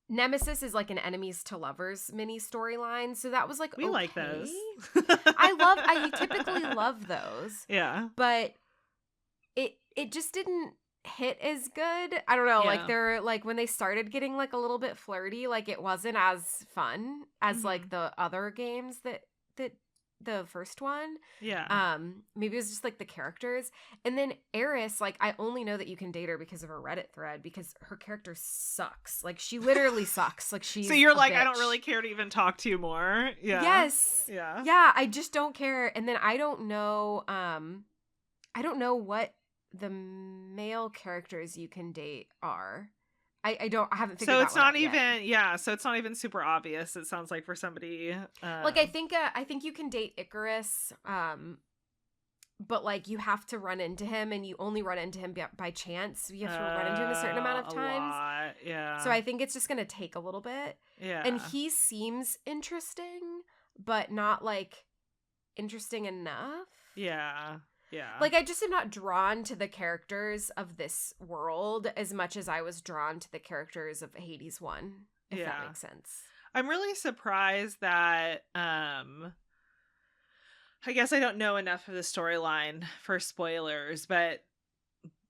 Nemesis is like an enemies to lovers mini storyline, so that was like we like those. I typically love those. Yeah, but it just didn't hit as good. I don't know, like they're like when they started getting like a little bit flirty, like it wasn't as fun as like the other games that the first one. Yeah. Maybe it was just like the characters. And then Eris, like I only know that you can date her because of her Reddit thread because her character sucks. Like she literally sucks. Like she's So you're like, bitch. I don't really care to even talk to you more. Yeah. Yes. Yeah. Yeah, I just don't care. And then I don't know what the male characters you can date are. I haven't figured so that it's one not out even yet. so it's not even super obvious. It sounds like for somebody like I think you can date Icarus, but like you have to run into him, and you only run into him by chance. You have to run into him a certain amount of times. Lot. Yeah. So I think it's just gonna take a little bit. Yeah. And he seems interesting, but not like interesting enough. Yeah. Yeah. Like, I just am not drawn to the characters of this world as much as I was drawn to the characters of Hades 1, if that makes sense. I'm really surprised that, I guess I don't know enough of the storyline for spoilers, but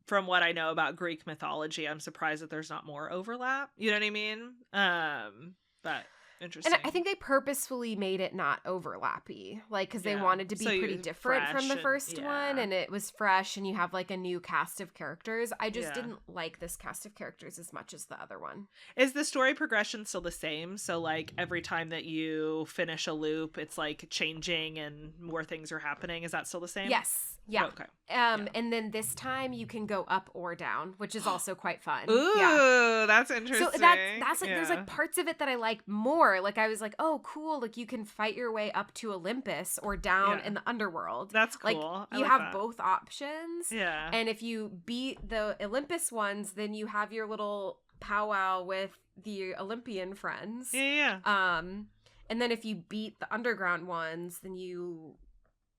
from what I know about Greek mythology, I'm surprised that there's not more overlap. You know what I mean? But... Interesting. And I think they purposefully made it not overlappy, like, because they wanted to be pretty different from the first one, and it was fresh, and you have, like, a new cast of characters. I just didn't like this cast of characters as much as the other one. Is the story progression still the same? So, like, every time that you finish a loop, it's, like, changing and more things are happening? Is that still the same? Yes. Yeah. Oh, okay. And then this time you can go up or down, which is also quite fun. Ooh, that's interesting. So that's like there's like parts of it that I like more. Like I was like, oh, cool. Like you can fight your way up to Olympus or down in the underworld. That's cool. Like you have both options. Yeah. And if you beat the Olympus ones, then you have your little powwow with the Olympian friends. Yeah. And then if you beat the underground ones, then you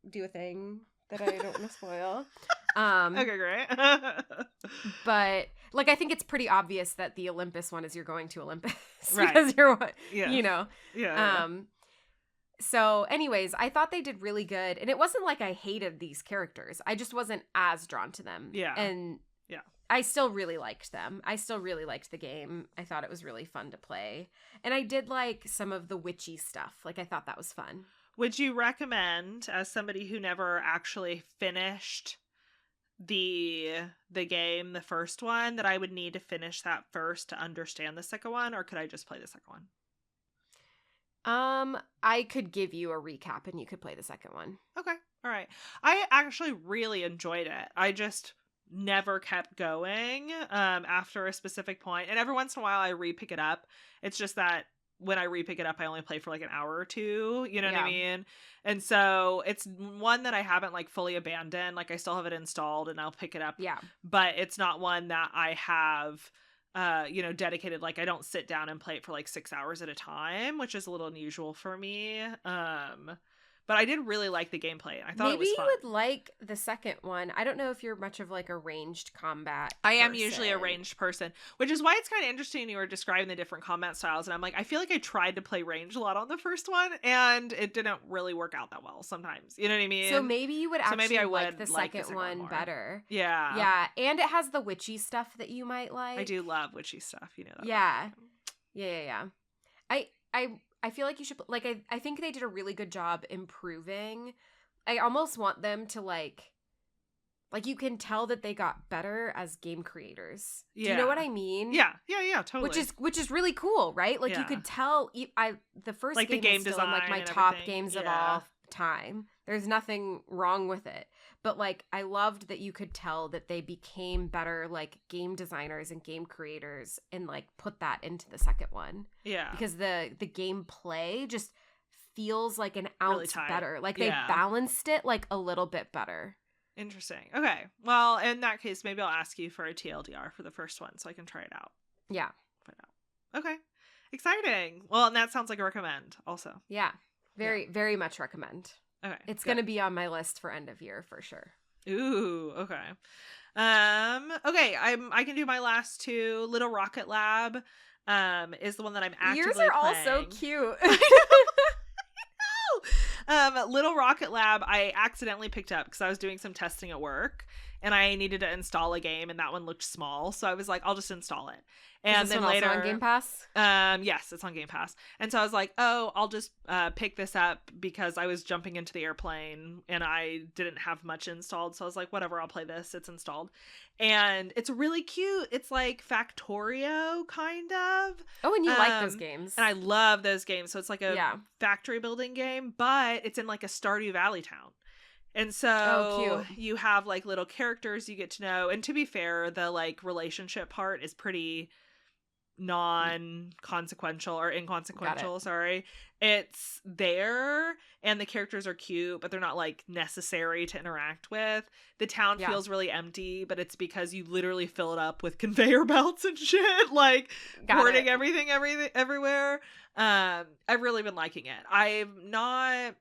do a thing that I don't want to spoil. Okay, great. But like I think it's pretty obvious that the Olympus one is you're going to Olympus right. because you're yeah. you know. Yeah. So anyways, I thought they did really good, and it wasn't like I hated these characters. I just wasn't as drawn to them. Yeah. And I still really liked them. I still really liked the game. I thought it was really fun to play. And I did like some of the witchy stuff. Like I thought that was fun. Would you recommend, as somebody who never actually finished the game, the first one, that I would need to finish that first to understand the second one, or could I just play the second one? I could give you a recap and you could play the second one. Okay. All right. I actually really enjoyed it. I just never kept going after a specific point. And every once in a while I re-pick it up. It's just that when I re-pick it up, I only play for like an hour or two, you know what I mean? And so it's one that I haven't like fully abandoned. Like I still have it installed and I'll pick it up. Yeah. But it's not one that I have, dedicated. Like I don't sit down and play it for like 6 hours at a time, which is a little unusual for me. But I did really like the gameplay. I thought it was fun. Maybe you would like the second one. I don't know if you're much of like a ranged combat I am usually a ranged person, which is why it's kind of interesting you were describing the different combat styles. And I'm like, I feel like I tried to play ranged a lot on the first one, and it didn't really work out that well sometimes. You know what I mean? So maybe you would actually like the second one better. Yeah. Yeah. And it has the witchy stuff that you might like. I do love witchy stuff. You know that. Yeah. Yeah. I feel like you should, like, I think they did a really good job improving. I almost want them to, like you can tell that they got better as game creators. Do you know what I mean? Yeah, totally. Which is really cool, right? Like, you could tell, the first like game, the game is still design in, like, my top games of all time. There's nothing wrong with it. But like I loved that you could tell that they became better like game designers and game creators and like put that into the second one. Yeah. Because the gameplay just feels like an Really ounce tight. better. Like they Yeah. balanced it like a little bit better. Interesting. Okay. Well, in that case, maybe I'll ask you for a TLDR for the first one so I can try it out. Yeah. Find out. Okay. Exciting. Well, and that sounds like a recommend also. Yeah. Very much recommend. Okay. It's going to be on my list for end of year for sure. Ooh, okay. Okay, I can do my last two. Little Rocket Lab is the one that I'm actively Yours are all playing. so cute. Little Rocket Lab I accidentally picked up because I was doing some testing at work and I needed to install a game and that one looked small, so I was like, I'll just install it. And is this then one later also on Game Pass? Yes, it's on Game Pass. And so I was like, oh, I'll just pick this up because I was jumping into the airplane and I didn't have much installed. So I was like, whatever, I'll play this. It's installed. And it's really cute. It's like Factorio, kind of. Oh, and you like those games. And I love those games. So it's like a factory building game, but it's in like a Stardew Valley town. And so you have like little characters you get to know. And to be fair, the like relationship part is pretty non-consequential or inconsequential. Sorry. It's there and the characters are cute, but they're not like necessary to interact with. The town feels really empty, but it's because you literally fill it up with conveyor belts and shit, like hoarding everything everywhere. I've really been liking it. I'm not...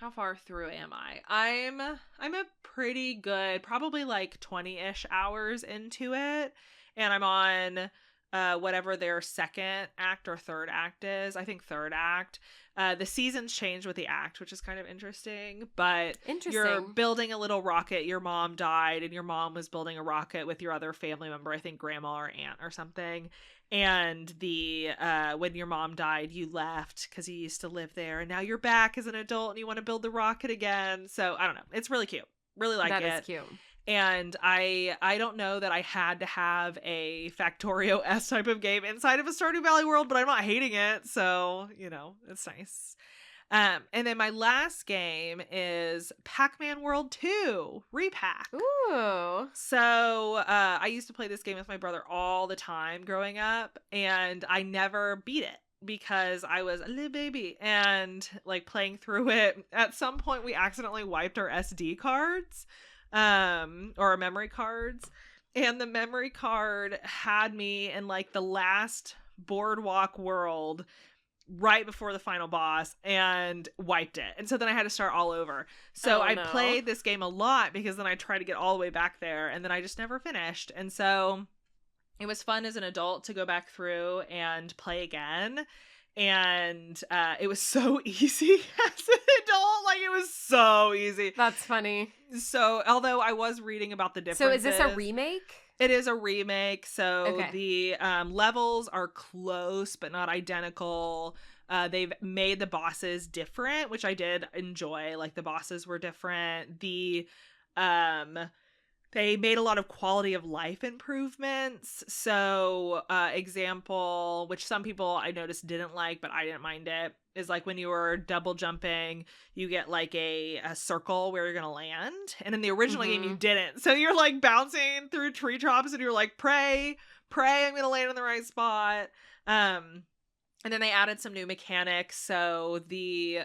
How far through am I? I'm a pretty good, probably like 20-ish hours into it, and I'm on whatever their second act or third act is. I think third act. The seasons change with the act, which is kind of interesting, but you're building a little rocket. Your mom died and your mom was building a rocket with your other family member, I think grandma or aunt or something. And when your mom died, you left because you used to live there, and now you're back as an adult and you want to build the rocket again. So I don't know. It's really cute. Really like it. That is cute. And I don't know that I had to have a Factorio-esque type of game inside of a Stardew Valley world, but I'm not hating it. So, it's nice. And then my last game is Pac-Man World 2 Repack. Ooh. So I used to play this game with my brother all the time growing up, and I never beat it because I was a little baby and like playing through it. At some point, we accidentally wiped our SD cards. Or our memory cards, and the memory card had me in like the last boardwalk world right before the final boss and wiped it, and so then I had to start all over. So I played this game a lot because then I tried to get all the way back there and then I just never finished, and so it was fun as an adult to go back through and play again. And it was so easy as an adult. Like, it was so easy. That's funny. So, although I was reading about the differences. So, is this a remake? It is a remake. So, the levels are close, but not identical. They've made the bosses different, which I did enjoy. Like, the bosses were different. They made a lot of quality of life improvements. So, example, which some people I noticed didn't like, but I didn't mind it, is like when you were double jumping, you get like a circle where you're going to land. And in the original game, you didn't. So you're like bouncing through tree tops and you're like, pray, I'm going to land in the right spot. And then they added some new mechanics. So the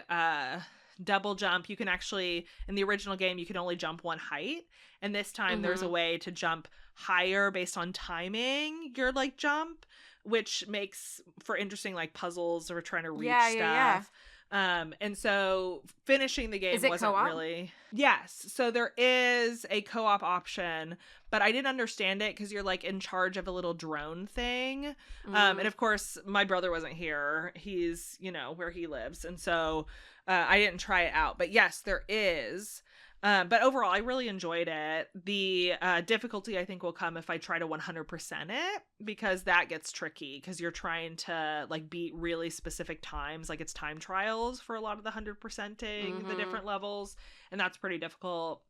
double jump, you can actually, in the original game, you can only jump one height. And this time there's a way to jump higher based on timing your like jump, which makes for interesting like puzzles or trying to reach stuff. And so finishing the game wasn't co-op? Really. Yes. So there is a co-op option, but I didn't understand it because you're like in charge of a little drone thing. And of course my brother wasn't here. He's, where he lives. And so I didn't try it out, but yes, there is. But overall, I really enjoyed it. The difficulty, I think, will come if I try to 100% it, because that gets tricky because you're trying to like beat really specific times. Like, it's time trials for a lot of the 100%ing the different levels, and that's pretty difficult.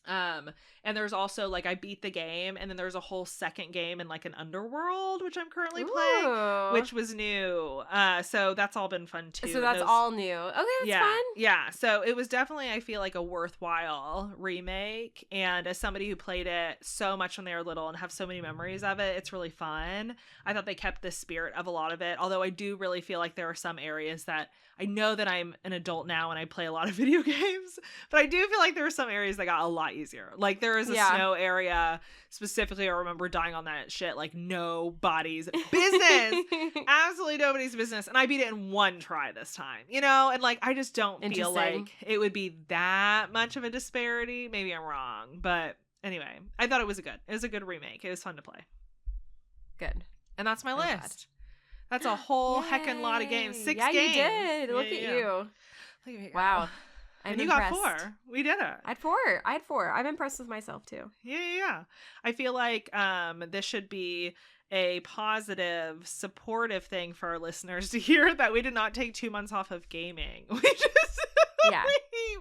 And there's also like I beat the game, and then there's a whole second game in like an underworld, which I'm currently playing, which was new. So that's all been fun too. So that's all new. Okay, that's fun. Yeah. So it was definitely, I feel like, a worthwhile remake. And as somebody who played it so much when they were little and have so many memories of it, it's really fun. I thought they kept the spirit of a lot of it. Although I do really feel like there are some areas that I know that I'm an adult now and I play a lot of video games, but I do feel like there are some areas that got a lot easier. Like there is a snow area specifically. I remember dying on that shit like nobody's business. Absolutely nobody's business. And I beat it in one try this time, you know? And like I just don't feel like it would be that much of a disparity. Maybe I'm wrong, but anyway, I thought it was a good remake. It was fun to play. Good. And that's my list. That's a whole heckin' lot of games. 6 games. You did. Look at you. Look at me. Wow. And you got 4. We did it. I had 4. I'm impressed with myself too. Yeah. I feel like this should be a positive, supportive thing for our listeners to hear that we did not take 2 months off of gaming. We just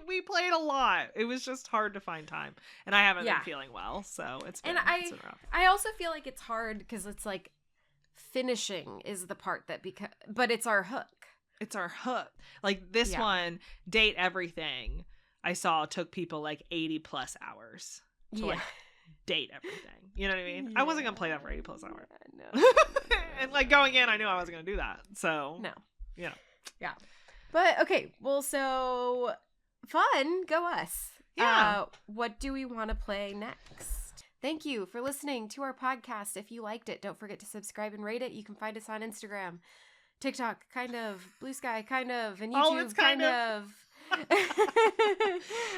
we played a lot. It was just hard to find time, and I haven't been feeling well, so it's been rough. I also feel like it's hard because it's like finishing is the part that but it's our hook. It's our hook. Like this one, Date Everything, I saw took people like 80 plus hours to like date everything. You know what I mean? Yeah. I wasn't gonna play that for 80 plus hours. No. And like going in, I knew I wasn't gonna do that. So no. Yeah. But okay, well, so fun. Go us. Yeah. What do we want to play next? Thank you for listening to our podcast. If you liked it, don't forget to subscribe and rate it. You can find us on Instagram, TikTok, kind of, Blue Sky, kind of, and YouTube, it's kind of.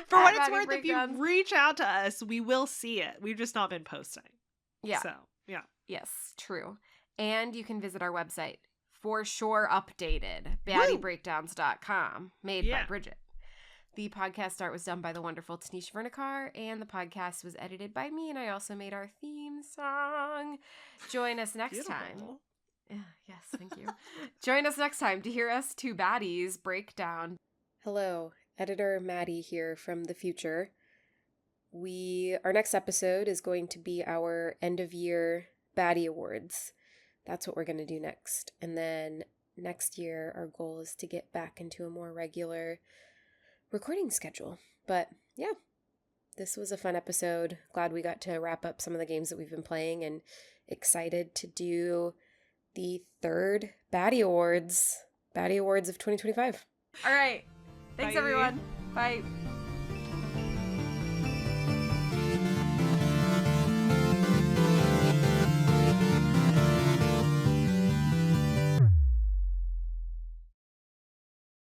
For what it's worth, if you reach out to us, we will see it. We've just not been posting. Yeah. So, yeah. Yes, true. And you can visit our website, for sure updated, baddybreakdowns.com, made by Bridget. The podcast art was done by the wonderful Tanisha Vernikar, and the podcast was edited by me, and I also made our theme song. Join us next time. Yes, thank you. Join us next time to hear us two baddies break down. Hello, editor Maddie here from the future. Our next episode is going to be our end of year baddie awards. That's what we're going to do next. And then next year, our goal is to get back into a more regular recording schedule. But yeah, this was a fun episode. Glad we got to wrap up some of the games that we've been playing, and excited to do the 3rd Baddy Awards of 2025. All right. Thanks, everyone. Bye.